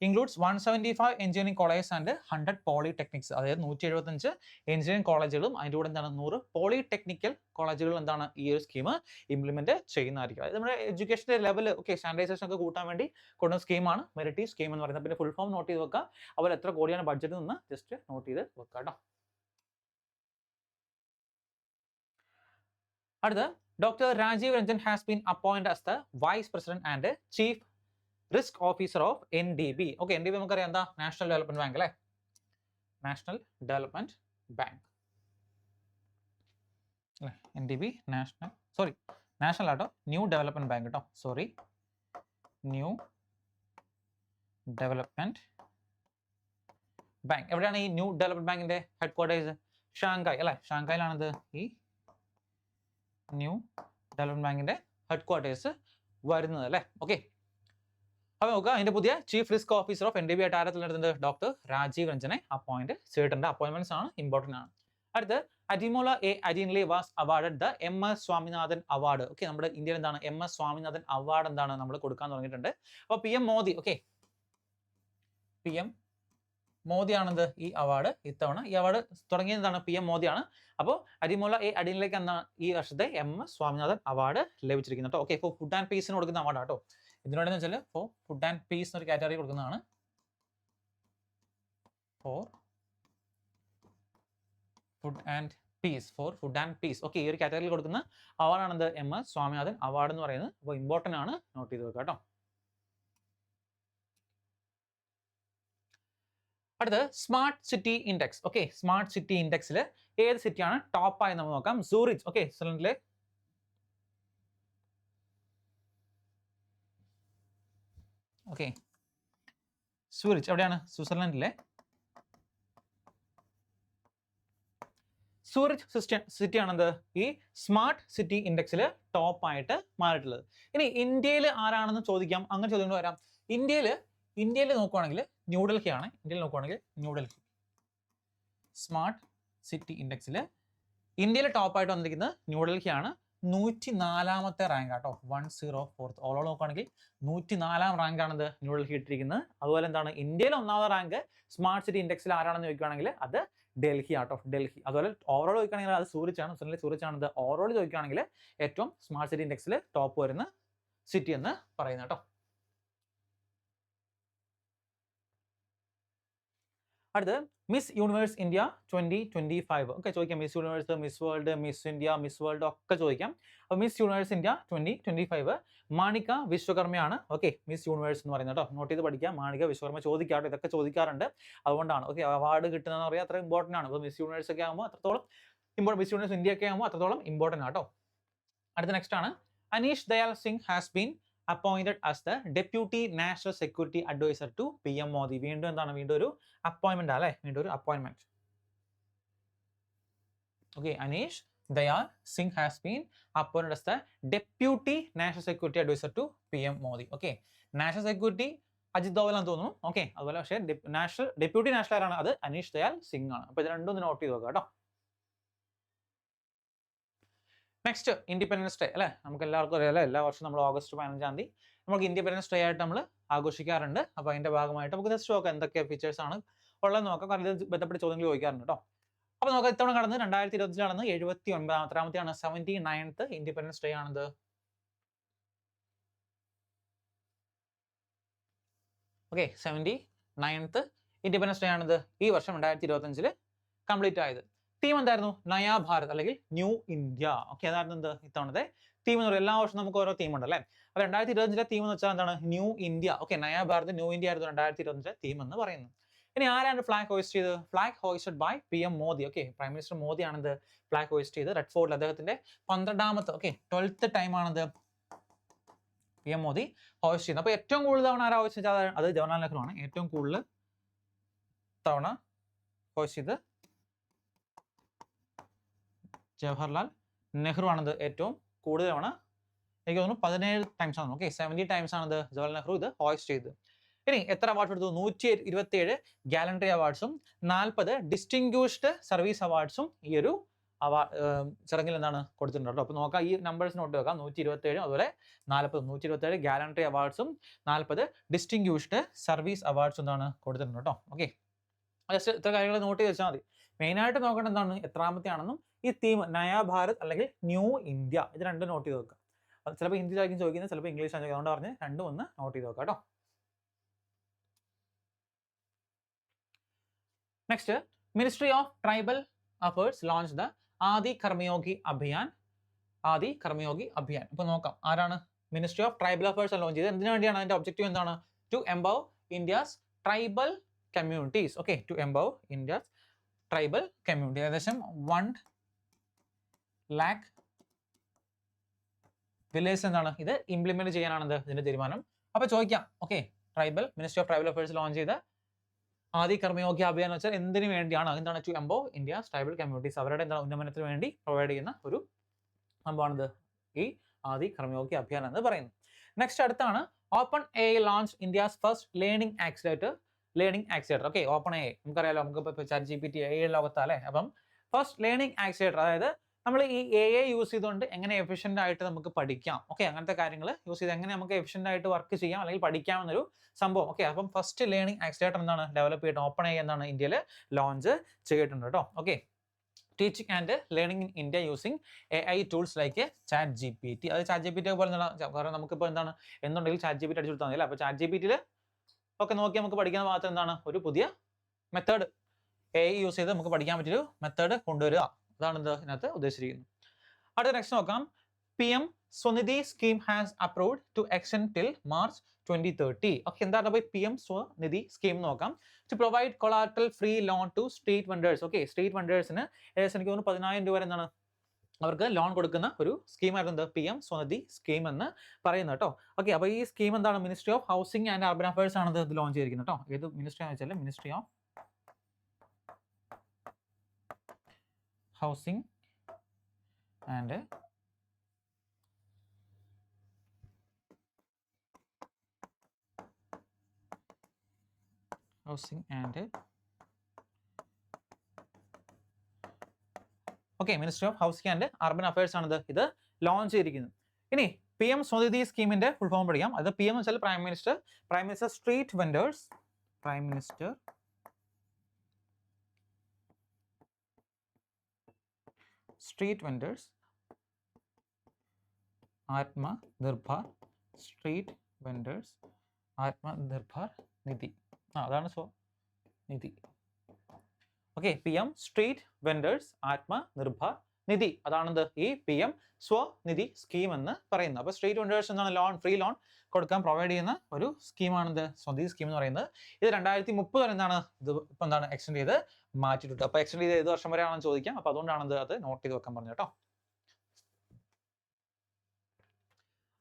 includes 175 engineering colleges and 100 polytechnics, അതായത് 175 എഞ്ചിനീയറിംഗ് കോളേജുകളും അതിൻ്റെ കൂടെ എന്താണ് 100 പോളിടെക്നിക്കൽ കോളേജുകളും എന്താണ് ഈ ഒരു സ്കീം ഇംപ്ലിമെന്റ് ചെയ്യുന്നതായിരിക്കും. അതായത് നമ്മുടെ എഡ്യൂക്കേഷന്റെ ലെവൽ ഒക്കെ സ്റ്റാൻഡേർഡൈസേഷൻ ഒക്കെ കൂട്ടാൻ വേണ്ടി കൊണ്ടുവന്ന സ്കീമാണ് മെറിറ്റ് സ്കീം എന്ന് പറയുന്നത്. പിന്നെ ഫുൾ ഫോം നോട്ട് ചെയ്ത് വെക്കുക, അവർ എത്ര കോടിയാണ് ബഡ്ജറ്റ് നിന്ന് ജസ്റ്റ് നോട്ട് ചെയ്ത് വെക്കുക കേട്ടോ. അടുത്ത doctor Rajiv Ranjan has been appointed as the vice president and chief risk officer of NDB. Okay, NDB നമുക്കറിയാം എന്താ, നാഷണൽ ഡെവലപ്മെന്റ് ബാങ്ക് അല്ലേ, നാഷണൽ ഡെവലപ്മെന്റ് ബാങ്ക് അല്ലേ, NDB നാഷണൽ ആട്ടോ, ന്യൂ ഡെവലപ്മെന്റ് ബാങ്ക് കേട്ടോ, സോറി, ന്യൂ ഡെവലപ്മെന്റ് ബാങ്ക്. എവിടെയാണ് ഈ new development ബാങ്കിന്റെ headquarters? Shanghai അല്ലേ, ഷാങ്കായിലാണിത് ഈ ന്യൂ ഡെവലപ്മെന്റ് ബാങ്കിന്റെ ഹെഡ് ക്വാർട്ടേഴ്സ് വരുന്നത് അല്ലേ. ഓക്കെ, അപ്പോൾ നോക്കുക, അതിന്റെ പുതിയ chief risk officer of NDB ആയിട്ട് ആരെ തിരഞ്ഞെടുത്തിട്ടുണ്ട്? ഡോക്ടർ രാജീവ് രഞ്ജനെ അപ്പോയിന്റ് ചെയ്തിട്ടുണ്ട്. അപ്പോയിന്റ്മെന്റ്സ് ആണ് ഇമ്പോർട്ടന്റ് ആണ്. അടുത്ത് അജിമോള എ അജിൻലി was awarded the MS Swaminathan award. Okay, നമ്മുടെ ഇന്ത്യയിൽ എന്താണ് MS സ്വാമിനാഥൻ അവാർഡ് എന്താണ് നമ്മൾ കൊടുക്കാൻ തുടങ്ങിയിട്ടുണ്ട്. അപ്പോൾ PM മോദി, ഓക്കെ, PM മോദിയാണെന്ത് ഈ അവാർഡ് ഇത്തവണ. ഈ അവാർഡ് തുടങ്ങിയത് എന്താണ്? PM മോദിയാണ്. അപ്പോൾ അരിമോള എ അഡിനിലേക്ക് എന്നാണ് ഈ വർഷത്തെ MS സ്വാമിനാഥൻ അവാർഡ് ലഭിച്ചിരിക്കുന്നത് കേട്ടോ. ഓക്കെ, ഇപ്പോൾ ഫുഡ് ആൻഡ് പീസിന് കൊടുക്കുന്ന അവാർഡ് കേട്ടോ. ഇതിനോടെന്ന് വെച്ചാൽ ഫോർ ഫുഡ് ആൻഡ് പീസ് എന്നൊരു കാറ്റഗറി കൊടുക്കുന്നതാണ്. For food and piece, okay, ഈ ഒരു കാറ്റഗറിയിൽ കൊടുക്കുന്ന അവാർഡാണെന്ത് MS സ്വാമിനാഥൻ അവാർഡ് എന്ന് പറയുന്നത്. അപ്പോൾ ഇമ്പോർട്ടൻ്റ് ആണ്, നോട്ട് ചെയ്ത് വെക്കുക കേട്ടോ. അടുത്ത് smart city index. Okay, smart city ഇൻഡെക്സിൽ ഏത് സിറ്റിയാണ് ടോപ്പായി നമ്മൾ നോക്കാം. സൂറിച്ച്, ഓക്കെ, സ്വിറ്റ്സർലൻഡിലെ ഓക്കെ സൂറിച്ച് എവിടെയാണ്? സ്വിറ്റ്സർലൻഡിലെ സൂറിച്ച് സിറ്റി ആണെന്ത് ഈ സ്മാർട്ട് സിറ്റി ഇൻഡെക്സിൽ ടോപ്പായിട്ട് മാറിയിട്ടുള്ളത്. ഇനി ഇന്ത്യയിൽ ആരാണെന്ന് ചോദിക്കാം, അങ്ങനെ ചോദ്യങ്ങൾ വരാം. ഇന്ത്യയിൽ നോക്കുവാണെങ്കിൽ ന്യൂഡൽഹി ആണ്. ന്യൂഡൽഹി സ്മാർട്ട് സിറ്റി ഇൻഡെക്സിൽ ഇന്ത്യയിൽ ടോപ്പായിട്ട് വന്നിരിക്കുന്നത് ന്യൂഡൽഹിയാണ്. 104ാമത്തെ റാങ്ക് ആട്ടോ, 104th. ഓവറോൾ നോക്കുകയാണെങ്കിൽ 104ാം റാങ്ക് ആണിത് ന്യൂഡൽഹി ഇട്ടിരിക്കുന്നത്. അതുപോലെ എന്താണ് ഇന്ത്യയിൽ 1ാമത്തെ റാങ്ക് സ്മാർട്ട് സിറ്റി ഇൻഡെക്സിൽ ആരാണെന്ന് ചോദിക്കുകയാണെങ്കിൽ അത് ഡൽഹി ആട്ടോ, ഡൽഹി. അതുപോലെ ഓവറോൾ ചോദിക്കുകയാണെങ്കിൽ അത് സൂറിച്ചാണ്, സൂറിച്ചാണിത്. ഓവറോൾ ചോദിക്കുകയാണെങ്കിൽ ഏറ്റവും സ്മാർട്ട് സിറ്റി ഇൻഡെക്സിൽ ടോപ്പ് വരുന്ന സിറ്റി എന്ന് പറയുന്നത് കേട്ടോ. അടുത്ത് മിസ് യൂണിവേഴ്സ് ഇന്ത്യ 2025. ഓക്കെ, ചോദിക്കാം Miss Universe, Miss World, Miss India, Miss World ഒക്കെ ചോദിക്കാം. അപ്പോൾ മിസ് യൂണിവേഴ്സ് ഇന്ത്യ 2025 മാണിക വിശ്വകർമ്മയാണ്. ഓക്കെ, മിസ് യൂണിവേഴ്സ് എന്ന് പറയുന്നത് കേട്ടോ, നോട്ട് ചെയ്ത് പഠിക്കുക. മാണിക വിശ്വകർമ്മ ചോദിക്കാട്ടോ, ഇതൊക്കെ ചോദിക്കാറുണ്ട്, അതുകൊണ്ടാണ്. ഓക്കെ, അവാർഡ് കിട്ടുന്നതെന്ന് പറയാൻ അത്ര ഇമ്പോർട്ടൻ്റ് ആണ്. അപ്പോൾ മിസ് യൂണിവേഴ്സ് ഒക്കെ ആകുമ്പോൾ അത്രത്തോളം ഇമ്പോർട്ടൻ്റ്, മിസ് യൂണിവേഴ്സ് ഇന്ത്യ ഒക്കെ ആകുമ്പോൾ അത്രത്തോളം ഇമ്പോർട്ടൻ്റ് ആട്ടോ. അടുത്ത നെക്സ്റ്റ് ആണ് Aneesh Dayal Singh has been appointed as the Deputy National Security Advisor to PM Modi. വീണ്ടും എന്താണ്? വീണ്ടും ഒരു അപ്പോയിൻമെന്റ് അല്ലേ, വീണ്ടും ഒരു അപ്പോയിൻമെന്റ്. Okay, Anish Dayal Singh has been appointed as the Deputy National Security Advisor to PM Modi. Okay, national security Ajit Doval എന്ന് തോന്നുന്നു. ഓക്കെ, അതുപോലെ പക്ഷേ ഡെപ്യൂട്ടി നാഷണൽ ആരാണ്? അത് അനീഷ് ദയാൽ സിംഗ് ആണ്. അപ്പോൾ ഇത് രണ്ടും ഒന്ന് നോട്ട് ചെയ്ത് നോക്കുക കേട്ടോ. നെക്സ്റ്റ് ഇൻഡിപെൻഡൻസ് ഡേ അല്ലേ, നമുക്ക് എല്ലാവർക്കും അറിയാലോ, എല്ലാ വർഷവും നമ്മൾ ഓഗസ്റ്റ് 15-ാം തീയതി നമുക്ക് ഇൻഡിപെൻഡൻസ് ഡേ ആയിട്ട് നമ്മൾ ആഘോഷിക്കാറുണ്ട്. അപ്പോൾ അതിന്റെ ഭാഗമായിട്ട് നമുക്ക് ജസ്റ്റ് നോക്കാം എന്തൊക്കെ ഫീച്ചേഴ്സ് ആണ് ഉള്ളതെന്ന് നോക്കാം. കാരണം ഇത് ബന്ധപ്പെട്ട ചോദ്യങ്ങൾ ചോദിക്കാറുണ്ട് കേട്ടോ. അപ്പോൾ നമുക്ക് ഇത്തവണ കടന്ന് 2025 കടന്ന് 79ാമത്തെയാണ്, 79th ഇൻഡിപെൻഡൻസ് ഡേ ആണിത്. ഓക്കെ, 79th ഇൻഡിപെൻഡൻസ് ഡേ ആണിത് ഈ വർഷം 2025 കംപ്ലീറ്റ് ആയത്. തീം എന്തായിരുന്നു? നയാ ഭാരത് അല്ലെങ്കിൽ ന്യൂ ഇന്ത്യ. ഓക്കെ, അതായിരുന്നു എന്ത് ഇത്തവണത്തെ തീം എന്ന് പറയുന്നത്. എല്ലാ വർഷവും നമുക്ക് ഓരോ തീം ഉണ്ടല്ലേ. അപ്പോൾ 2025 തീം എന്ന് വെച്ചാൽ എന്താണ്? New India. Okay, Naya Bharat new India ആയിരുന്നു 2025 തീം എന്ന് പറയുന്നത്. ഇനി ആരാണ് ഫ്ലാഗ് ഹോയിസ്റ്റ് ചെയ്തത്? Flag hoisted by PM Modi. Okay, prime minister മോദിയാണിത് ഫ്ലാഗ് ഹോയിസ്റ്റ് ചെയ്ത് റെഡ് ഫോർട്ടിൽ. അദ്ദേഹത്തിന്റെ 12ാമത്തെ 12th ടൈം ആണിത് PM മോദി ഹോയിസ്റ്റ് ചെയ്യുന്നത്. അപ്പോൾ ഏറ്റവും കൂടുതൽ തവണ ആരാ ഹോയിസ്റ്റ് ചെയ്തത്? അത് ജവഹർലാൽ നെഹ്റു ആണ്. ഏറ്റവും കൂടുതൽ തവണ ഹോയിസ്റ്റ് ചെയ്ത് ജവഹർലാൽ നെഹ്റു ആണിത് ഏറ്റവും കൂടുതൽ തവണ. എനിക്ക് തോന്നുന്നു 17 ടൈംസ് ആണ്. ഓക്കെ, 70 ടൈംസ് ആണിത് ജവഹർലാൽ നെഹ്റു ഇത് ഹോയിസ്റ്റ് ചെയ്തത്. ഇനി എത്ര അവാർഡ്സ് കൊടുത്തു? 127 ഗാലൻട്രി അവാർഡ്സും 40 ഡിസ്റ്റിങ്ക്വിഷ്ഡ് സർവീസ് അവാർഡ്സും ഈ ഒരു ചടങ്ങിൽ എന്താണ് കൊടുത്തിട്ടുണ്ട് കേട്ടോ. അപ്പോൾ നോക്കാം, ഈ നമ്പേഴ്സ് നോട്ട് വെക്കാം. 127 അതുപോലെ 40, 127 ഗാലൻട്രി അവാർഡ്സും 40 ഡിസ്റ്റിങ്ക്വിഷ്ഡ് സർവീസ് അവാർഡ്സും എന്താണ് കൊടുത്തിട്ടുണ്ട് കേട്ടോ. ഓക്കെ, ജസ്റ്റ് ഇത്ര കാര്യങ്ങൾ നോട്ട് ചെയ്ത് വെച്ചാൽ മതി. മെയിനായിട്ട് നോക്കേണ്ടത് എന്താണ്, എത്രാമത്തെ ആണെന്നും ഈ തീം നയാ ഭാരത് അല്ലെങ്കിൽ ന്യൂ ഇന്ത്യ, ഇത് രണ്ടും നോട്ട് ചെയ്ത് വെക്കുക. അത് ചിലപ്പോൾ ഹിന്ദിയിലായിരിക്കും ചോദിക്കുന്നത്, ചിലപ്പോൾ ഇംഗ്ലീഷാണ് ചോദിക്കുന്നത്. അതുകൊണ്ട് പറഞ്ഞ് രണ്ടും ഒന്ന് നോട്ട് ചെയ്ത് വെക്കാം കേട്ടോ. Next, ministry of tribal affairs launch the Adi Karmayogi Abhiyan. Adi Karmayogi Abhiyan. ഇപ്പൊ നോക്കാം, ആരാണ് ministry of tribal affairs launch ചെയ്തത്? എന്തിനു വേണ്ടിയാണ്? അതിന്റെ ഒബ്ജക്റ്റീവ് എന്താണ്? To empower India's tribal communities. Okay, to empower India's tribal community. ഏകദേശം 1 lakh വില്ലേജ് എന്താണ് ഇത് ഇംപ്ലിമെന്റ് ചെയ്യാനാണ് ഇതിന്റെ തീരുമാനം. അപ്പൊ ചോദിക്കാം, okay, ministry of tribal affairs launch ചെയ്ത ആദി കർമ്മയോഗി അഭിയാൻ എന്ന് വെച്ചാൽ എന്തിനു വേണ്ടിയാണ്? എന്താണ്? To empower India's tribal communities, അവരുടെ എന്താണ് ഉന്നമനത്തിന് വേണ്ടി പ്രൊവൈഡ് ചെയ്യുന്ന ഒരു സംഭവമാണിത് ഈ ആദി കർമ്മയോഗി അഭിയാൻ എന്ന് പറയുന്നത്. നെക്സ്റ്റ് അടുത്താണ് open A launch India's first learning accelerator. Okay, open A നമുക്കറിയാലോ, നമുക്ക് ChatGPT AI ലോകത്താലേ. അപ്പം ഫസ്റ്റ് ലേണിംഗ് ആക്സിലറേറ്റർ, അതായത് നമ്മൾ ഈ AI യൂസ് ചെയ്തുകൊണ്ട് എങ്ങനെ എഫിഷ്യന്റ് ആയിട്ട് നമുക്ക് പഠിക്കാം, ഓക്കെ, അങ്ങനത്തെ കാര്യങ്ങൾ യൂസ് ചെയ്ത് എങ്ങനെ നമുക്ക് എഫിഷ്യന്റ് ആയിട്ട് വർക്ക് ചെയ്യാം അല്ലെങ്കിൽ പഠിക്കാം എന്നൊരു സംഭവം. ഓക്കെ, അപ്പം ഫസ്റ്റ് ലേണിംഗ് ആക്സിലറേറ്റർ എന്താണ് ഡെവലപ്പ് ചെയ്തിട്ട് ഓപ്പൺ എ എന്നാണ് ഇന്ത്യയിൽ ലോഞ്ച് ചെയ്തിട്ടുണ്ട് കേട്ടോ. Okay, teaching and learning in India using AI tools like ChatGPT. അത് ChatGPT പോലെ, കാരണം നമുക്കിപ്പോൾ എന്താണ് എന്നുണ്ടെങ്കിൽ ChatGPT അടിച്ചു കൊടുത്താൽ മതി. അപ്പോൾ ChatGPTയിൽ ഒക്കെ നോക്കി നമുക്ക് പഠിക്കുന്ന ഭാഗത്ത് എന്താണ് ഒരു പുതിയ മെത്തേഡ് AI യൂസ് ചെയ്ത് നമുക്ക് പഠിക്കാൻ പറ്റിയൊരു മെത്തേഡ് കൊണ്ടുവരിക, അതാണ് ഇതിനകത്ത് ഉദ്ദേശിച്ചിരിക്കുന്നത്. അടുത്ത നെക്സ്റ്റ് നോക്കാം. PM Svanidhi scheme has approved to extend till March 2030. Okay, എന്താണ് പോയി PM സ്വനിധി സ്കീം നോക്കാം. To provide collateral free loan to street vendors. Okay, street വെൻഡേഴ്സിന് ഏകദേശം എനിക്ക് തോന്നുന്നു 10,000 രൂപ എന്താണ് അവർക്ക് ലോൺ കൊടുക്കുന്ന ഒരു സ്കീമായിരുന്നു PM സ്വനിധി സ്കീം എന്ന് പറയുന്നത് കേട്ടോ. ഓക്കെ, അപ്പോൾ ഈ സ്കീം എന്താണ്? Ministry of housing and urban affairs ആണ് ഇത് ലോഞ്ച് ചെയ്തിരിക്കുന്നത് കേട്ടോ. ഏത് മിനിസ്ട്രി ആണെന്ന് വെച്ചാൽ ministry of housing and okay, ministry of housing and urban affairs ആണ് ഇത് ലോഞ്ച് ചെയ്തിരിക്കുന്നത്. ഇനി PM സ്വനിധി സ്കീമിന്റെ ഫുൾ ഫോം പഠിക്കാം. അത് PM എന്ന് വെച്ചാൽ prime minister street vendors, prime minister street vendors Atmanirbhar street vendors Atmanirbhar Nidhi. അതാണ് Svanidhi. Okay, PM street vendors Atmanirbhar Nidhi, അതാണെന്ത് ഈ PM സ്വനിധി സ്കീം എന്ന് പറയുന്നത്. അപ്പോൾ സ്ട്രീറ്റ് വെൻഡേഴ്സ് എന്താണ് ഫ്രീ ലോൺ കൊടുക്കാൻ പ്രൊവൈഡ് ചെയ്യുന്ന ഒരു സ്കീമാണിത് സ്വനിധി സ്കീം എന്ന് പറയുന്നത്. ഇത് 2030 വരെ എന്താണ് ഇത് ഇപ്പം എന്താണ് എക്സ്റ്റെൻഡ് ചെയ്ത് മാറ്റിയിട്ടുണ്ട്. അപ്പോൾ എക്സ്റ്റെൻഡ് ചെയ്ത് ഏത് വർഷം വരെയാണെന്ന് ചോദിക്കാം. അപ്പോൾ അതുകൊണ്ടാണ് അത് നോട്ട് ചെയ്ത് വെക്കാൻ പറഞ്ഞു കേട്ടോ.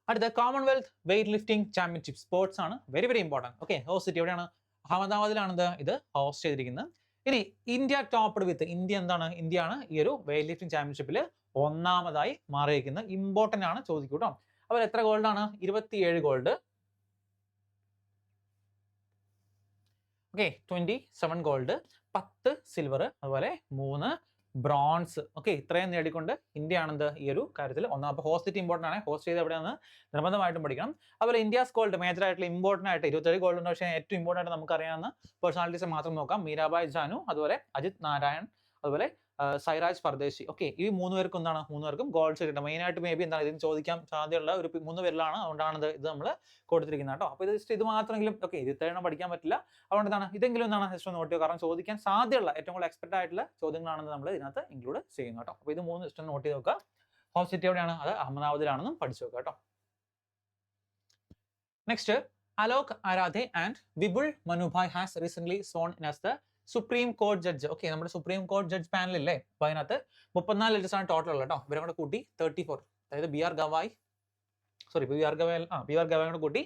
അടുത്ത Commonwealth weightlifting championship sports ആണ്. Very important. Okay, host city എവിടെയാണ്? അഹമ്മദാബാദിലാണ് ഇത് ഹോസ്റ്റ് ചെയ്തിരിക്കുന്നത്. ഇനി ഇന്ത്യ ടോപ്ഡ് വിത്ത് ഇന്ത്യയാണ് ഈ ഒരു വെയിറ്റ് ലിഫ്റ്റിംഗ് ചാമ്പ്യൻഷിപ്പിൽ ഒന്നാമതായി മാറിയിരിക്കുന്നത്. ഇമ്പോർട്ടൻ്റ് ആണ്, ചോദിക്കും കേട്ടോ. അപ്പോൾ എത്ര ഗോൾഡാണ്? 27 ഗോൾഡ്. ഓക്കെ, 27 ഗോൾഡ്, 10 സിൽവർ, അതുപോലെ 3 ബ്രോൺസ്. ഓക്കെ, ഇത്രയും നേടിക്കൊണ്ട് ഇന്ത്യയാണ് ഈ ഒരു കാര്യത്തിൽ ഒന്നാം. അപ്പോൾ ഹോസ്റ്റ് സിറ്റി ഇമ്പോർട്ടൻ്റ് ആണ്. ഹോസ്റ്റ് ചെയ്ത് എവിടെയാണ് നിർബന്ധമായിട്ടും പഠിക്കണം. അതുപോലെ ഇന്ത്യസ് ഗോൾഡ് മേജർ ആയിട്ടുള്ള ഇമ്പോർട്ടൻ്റ് ആയിട്ട് 27 ഗോൾഡ് ഉണ്ട്. പക്ഷേ ഏറ്റവും ഇമ്പോർട്ടൻ്റ് ആയിട്ട് നമുക്കറിയാവുന്ന പേഴ്സണാലിറ്റീസ് മാത്രം നോക്കാം. മീരാബായ് ജാനു, അതുപോലെ അജിത് നാരായൺ, അതുപോലെ സൈരാജ് പർദേശി. ഓക്കെ, ഈ 3 പേർക്കും ഗോൾഡ് കിട്ടും. മെയിനായിട്ട് മേ ബി ഇതിന് ചോദിക്കാൻ സാധ്യതയുള്ള ഒരു 3 പേരിലാണ്. അതുകൊണ്ടാണ് ഇത് നമ്മൾ കൊടുത്തിരിക്കുന്നത് കേട്ടോ. അപ്പോൾ ഇത് മാത്രമെങ്കിലും ഓക്കെ 27 പഠിക്കാൻ പറ്റില്ല. അതുകൊണ്ട് ഇതെങ്കിലും ജസ്റ്റ് നോട്ട് ചെയ്യുക. കാരണം ചോദിക്കാൻ സാധ്യതയുള്ള ഏറ്റവും കൂടുതൽ എക്സ്പെക്ട് ആയിട്ടുള്ള ചോദ്യങ്ങളാണെന്ന് നമ്മൾ ഇതിനകത്ത് ഇൻക്ലൂഡ് ചെയ്യുന്നത് കേട്ടോ. അപ്പോൾ ഇത് 3 ജസ്റ്റ് നോട്ട് ചെയ്ത് നോക്കുക. ഹോസ്റ്റ് സിറ്റി എവിടെയാണ്? അത് അഹമ്മദാബാദിലാണെന്നും പഠിച്ചു വെക്കുക കേട്ടോ. Next, Alok Aradhe and Vipul Manubhai has recent zone in as the supreme കോടതി ജഡ്ജ്. ഓക്കെ, നമ്മുടെ സുപ്രീം കോടതി ജഡ്ജ് പാനലില്ലേ, അപ്പോൾ അതിനകത്ത് 34 ജഡ്ജസ് ആണ് ടോട്ടൽ ഉള്ളത് കേട്ടോ. ഇവരെ കൂടെ കൂട്ടി 34, അതായത് ബി ആർ ഗവായ് കൂടെ കൂട്ടി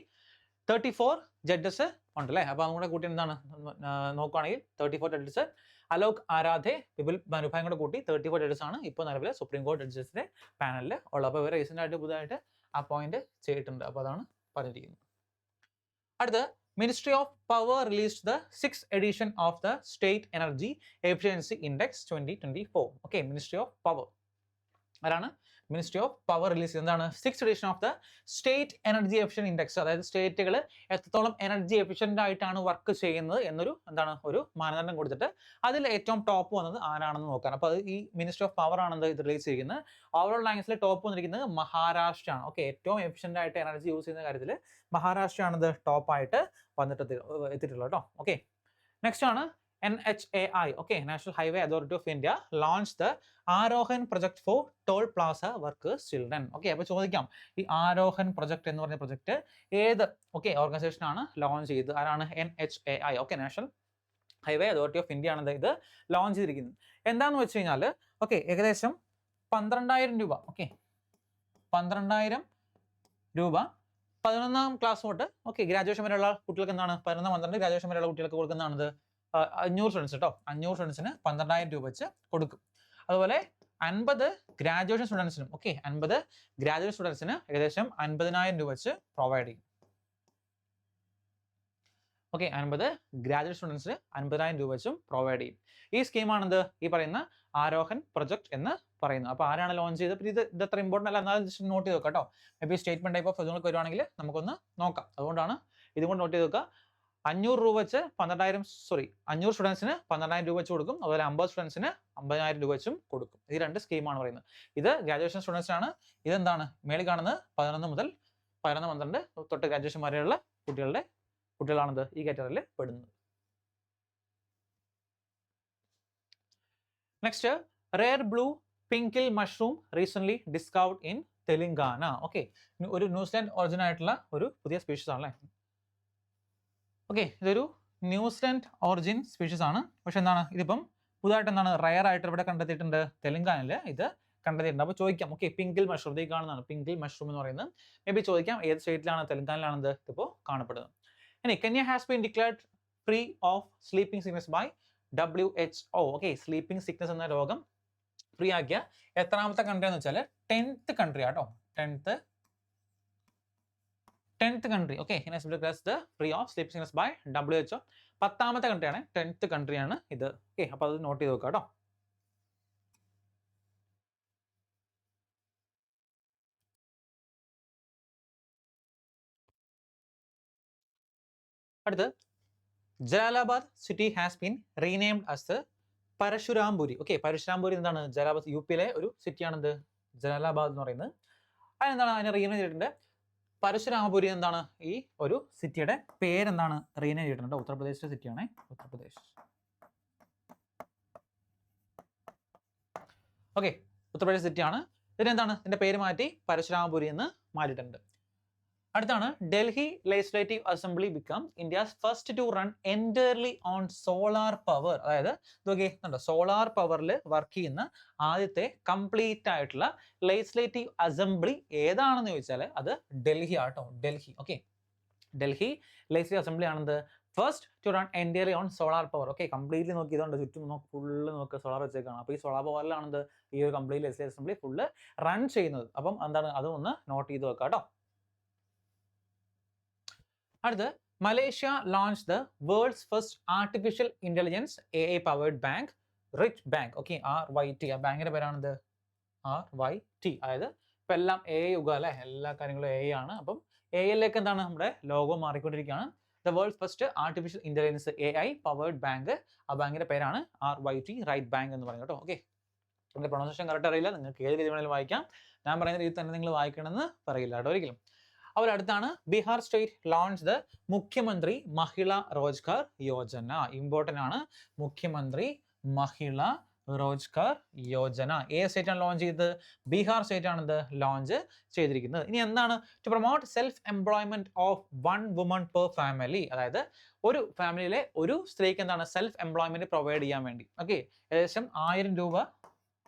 34 ജഡ്ജസ് ഉണ്ടല്ലേ. അപ്പോൾ അതും കൂടെ കൂട്ടി നോക്കുകയാണെങ്കിൽ 34 ജഡ്ജസ്. അലോക് ആരാധെ, വിപുൽ മനുഭായും കൂടെ കൂട്ടി 34 ജഡ്ജസ് ആണ് ഇപ്പോൾ നിലവിലെ സുപ്രീം കോടതി ജഡ്ജസിന്റെ പാനലിൽ ഉള്ളത്. അപ്പോൾ ഇവർ റീസെന്റ് ആയിട്ട് പുതുതായിട്ട് അപ്പോയിന്റ് ചെയ്തിട്ടുണ്ട്. അപ്പോൾ അതാണ് പറഞ്ഞിരിക്കുന്നത്. അടുത്ത് Ministry of Power released the 6th edition of the State Energy Efficiency Index 2024. Okay, Ministry of Power. ആരാണ്? മിനിസ്ട്രി ഓഫ് പവർ റിലീസ് എന്താണ്? 6th edition of the state energy efficiency index. അതായത് സ്റ്റേറ്റുകൾ എത്രത്തോളം എനർജി എഫിഷ്യൻ്റ് ആയിട്ടാണ് work ചെയ്യുന്നത് എന്നൊരു എന്താണ് ഒരു മാനദണ്ഡം കൊടുത്തിട്ട് അതിൽ ഏറ്റവും ടോപ്പ് വന്നത് ആരാണെന്ന് നോക്കാൻ. അപ്പോൾ അത് ഈ മിനിസ്ട്രി ഓഫ് പവർ ആണെന്ന് ഇത് റിലീസ് ചെയ്യുന്നത്. ഓവറോൾ റാങ്കിൽ ടോപ്പ് വന്നിരിക്കുന്നത് മഹാരാഷ്ട്രയാണ്. ഓക്കെ, ഏറ്റവും എഫിഷ്യൻ്റ് ആയിട്ട് എനർജി യൂസ് ചെയ്യുന്ന കാര്യത്തിൽ മഹാരാഷ്ട്രയാണിത് ടോപ്പായിട്ട് വന്നിട്ട് എത്തിയിട്ടുള്ളത് കേട്ടോ. ഓക്കെ, നെക്സ്റ്റ് ആണ് NHAI, okay, National Highway Authority of India launched the Aarohan project for toll plaza workers children. Okay, അപ്പോൾ ചോദിക്കാം ഈ ആരോഹൻ പ്രൊജക്ട് എന്ന് പറഞ്ഞ പ്രൊജക്ട് ഏത് ഓർഗനൈസേഷൻ ആണ് ലോഞ്ച് ചെയ്തത്? ആരാണ്? NHAI. Okay, national highway authority of India ആണ് ഇത് ലോഞ്ച് ചെയ്തിരിക്കുന്നത്. എന്താണെന്ന് വെച്ച് കഴിഞ്ഞാൽ ഏകദേശം 12,000 രൂപ. ഓക്കെ, 12,000 രൂപ 11ാം ക്ലാസ് തൊട്ട് ഗ്രാജുവേഷൻ വരെയുള്ള കുട്ടികൾക്ക് എന്താണ് 11, 12 ഗ്രാജുവേഷൻ വരെയുള്ള കുട്ടികൾക്ക് കൊടുക്കുന്നതാണിത്. 500 സ്റ്റുഡൻസ് കേട്ടോ, 500 സ്റ്റുഡൻസിന് 12,000 രൂപ വെച്ച് കൊടുക്കും. അതുപോലെ 50 ഗ്രാജുവേഷൻ സ്റ്റുഡൻസിനും 50 ഗ്രാജുവേഷൻ സ്റ്റുഡൻസിന് ഏകദേശം 50,000 രൂപ വെച്ച് പ്രൊവൈഡ് ചെയ്യും. 50 ഗ്രാജുവേറ്റ് സ്റ്റുഡൻസിന് 50,000 രൂപ വെച്ചും പ്രൊവൈഡ് ചെയ്യും. ഈ സ്കീമാണെന്ത് ഈ പറയുന്ന ആരോഹൻ പ്രൊജക്ട് എന്ന് പറയുന്നത്. അപ്പോൾ ആരാണ് ലോഞ്ച് ചെയ്തത്? ഇത് അത്ര ഇമ്പോർട്ടൻ്റ് അല്ല, എന്നാലും ജസ്റ്റ് നോട്ട് ചെയ്ത് വെക്കാം കേട്ടോ. May be statement type of നിങ്ങൾക്ക് വരുവാണെങ്കിൽ നമുക്കൊന്ന് നോക്കാം. അതുകൊണ്ടാണ് ഇതും കൊണ്ട് നോട്ട് ചെയ്ത് വെക്കുക. 500 രൂപ വെച്ച് 500 സ്റ്റുഡൻസിന് 12,000 രൂപ വെച്ച് കൊടുക്കും. അതുപോലെ 50 സ്റ്റുഡൻസിന് 50,000 രൂപ വെച്ചും കൊടുക്കും. ഈ രണ്ട് സ്കീമാണ് പറയുന്നത്. ഇത് ഗ്രാജുവേഷൻ സ്റ്റുഡൻസിനാണ്. ഇതെന്താണ് മേളിൽ കാണുന്നത് 11 മുതൽ 11, 12 തൊട്ട് ഗ്രാജുവേഷൻ വരെയുള്ള കുട്ടികളാണിത് ഈ കാറ്റഗറിയിൽ പെടുന്നത്. Next, rare blue pinkgill mushroom recent discovered in Telangana. Okay, ഒരു ന്യൂസിലാൻഡ് ഒറിജിൻ ആയിട്ടുള്ള ഒരു പുതിയ സ്പീഷീസ് ആണല്ലേ. ഓക്കെ, ഇതൊരു ന്യൂസിലാൻഡ് ഒറിജിൻ സ്പീഷീസ് ആണ്. പക്ഷെ എന്താണ് ഇതിപ്പം പുതുതായിട്ട് എന്താണ് റയർ ആയിട്ട് ഇവിടെ കണ്ടെത്തിയിട്ടുണ്ട്. തെലങ്കാനയിൽ ഇത് കണ്ടെത്തിയിട്ടുണ്ട്. അപ്പോൾ ചോദിക്കാം പിങ്കിൽ മഷ്റൂം ഇത് കാണുന്നതാണ് പിങ്കിൽ മഷ്റൂം എന്ന് പറയുന്നത്. മേ ബി ചോദിക്കാം ഏത് സ്റ്റേറ്റിലാണ്? തെലങ്കാനയിലാണിത് ഇപ്പോൾ കാണപ്പെടുന്നത്. ഇനി Kenya has been declared free of sleeping sickness by WHO. Okay, sleeping sickness എന്ന രോഗം ഫ്രീ ആക്കിയ എത്രാമത്തെ കൺട്രി എന്ന് വെച്ചാൽ 10th കൺട്രി ആട്ടോ. 10th country. Okay, free of sleeping sickness by WHO. 10ാമത്തെ കൺട്രിയാണ്, 10th കൺട്രിയാണ് ഇത്. ഓക്കെ, അപ്പോൾ അത് നോട്ട് ചെയ്ത് വെക്കാം കേട്ടോ. അടുത്ത്, Jalalabad city has been renamed as Parshurampuri. Okay, Parshurampuri എന്താണ്? ജലാലാബാദ് യുപിയിലെ ഒരു സിറ്റിയാണിത് ജലാലാബാദ് എന്ന് പറയുന്നത്. അതെന്താണ് അതിനെ റീനെയിം ചെയ്തിട്ടുണ്ട്? പരശുരാമപുരി എന്താണ് ഈ ഒരു സിറ്റിയുടെ പേരെന്താണ് റീനെയിം ചെയ്തിട്ടുണ്ട്. ഉത്തർപ്രദേശിലെ സിറ്റിയാണ് ഉത്തർപ്രദേശ്. ഓക്കെ, ഉത്തർപ്രദേശ് സിറ്റിയാണ്. ഇതിനെന്താണ് ഇതിന്റെ പേര് മാറ്റി പരശുരാമപുരി എന്ന് മാറ്റിയിട്ടുണ്ട്. അടുത്താണ്, Delhi legislative assembly become India's first to run entirely on solar power. അതായത് ഇതൊക്കെ സോളാർ പവറിൽ വർക്ക് ചെയ്യുന്ന ആദ്യത്തെ കംപ്ലീറ്റ് ആയിട്ടുള്ള ലെജിസ്ലേറ്റീവ് അസംബ്ലി ഏതാണെന്ന് ചോദിച്ചാൽ അത് ഡൽഹി ആട്ടോ. Delhi. Okay, Delhi legislative assembly ആണെന്ത് first to run entirely on solar power. Okay, completely നോക്കിയതുകൊണ്ട് ചുറ്റും ഫുള്ള് നോക്കുക സോളാർ വെച്ചേക്കാണ്. അപ്പോൾ ഈ സോളാർ പവറിലാണെന്ത് ഈ ഒരു complete legislative assembly full run ചെയ്യുന്നത്. അപ്പം എന്താണ് അതും ഒന്ന് നോട്ട് ചെയ്ത് വെക്കാം കേട്ടോ. അടുത്ത്, Malaysia launch the world's first artificial intelligence AI powered bank rich bank. Okay, RYT. ആ ബാങ്കിന്റെ പേരാണിത് RYT. അതായത് ഇപ്പം എല്ലാം AI യുഗം അല്ലേ, എല്ലാ കാര്യങ്ങളും AI ആണ്. അപ്പം AI-ലേക്ക് എന്താണ് നമ്മുടെ ലോഗോ മാറിക്കൊണ്ടിരിക്കുകയാണ്. The world's first artificial intelligence AI powered bank. ആ ബാങ്കിന്റെ പേരാണ് RYT, റൈറ്റ് ബാങ്ക് എന്ന് പറയുന്നത് കേട്ടോ. ഓക്കെ, എൻ്റെ പ്രൊണൗൺസിയേഷൻ കറക്റ്റ് അറിയില്ല, നിങ്ങൾക്ക് ഏത് രീതി വേണമെങ്കിലും വായിക്കാം. ഞാൻ പറയുന്ന രീതി തന്നെ നിങ്ങൾ വായിക്കണമെന്ന് പറയില്ല കേട്ടോ ഒരിക്കലും. അപ്പോൾ അടുത്താണ്, ബീഹാർ സ്റ്റേറ്റ് ലോഞ്ച് ദ മുഖ്യമന്ത്രി മഹിള റോജ്ഗാർ യോജന. ഇമ്പോർട്ടൻ്റ് ആണ്, മുഖ്യമന്ത്രി മഹിള റോജ്ഗാർ യോജന. ഏത് സ്റ്റേറ്റ് ആണ് ലോഞ്ച് ചെയ്തത്? ബീഹാർ സ്റ്റേറ്റ് ആണ് ഇത് ലോഞ്ച് ചെയ്തിരിക്കുന്നത്. ഇനി എന്താണ്? To promote self employment of 1 woman per family. അതായത് ഒരു ഫാമിലിയിലെ ഒരു സ്ത്രീക്ക് എന്താണ് സെൽഫ് എംപ്ലോയ്മെന്റ് പ്രൊവൈഡ് ചെയ്യാൻ വേണ്ടി. ഓക്കെ, ഏകദേശം 1000 രൂപ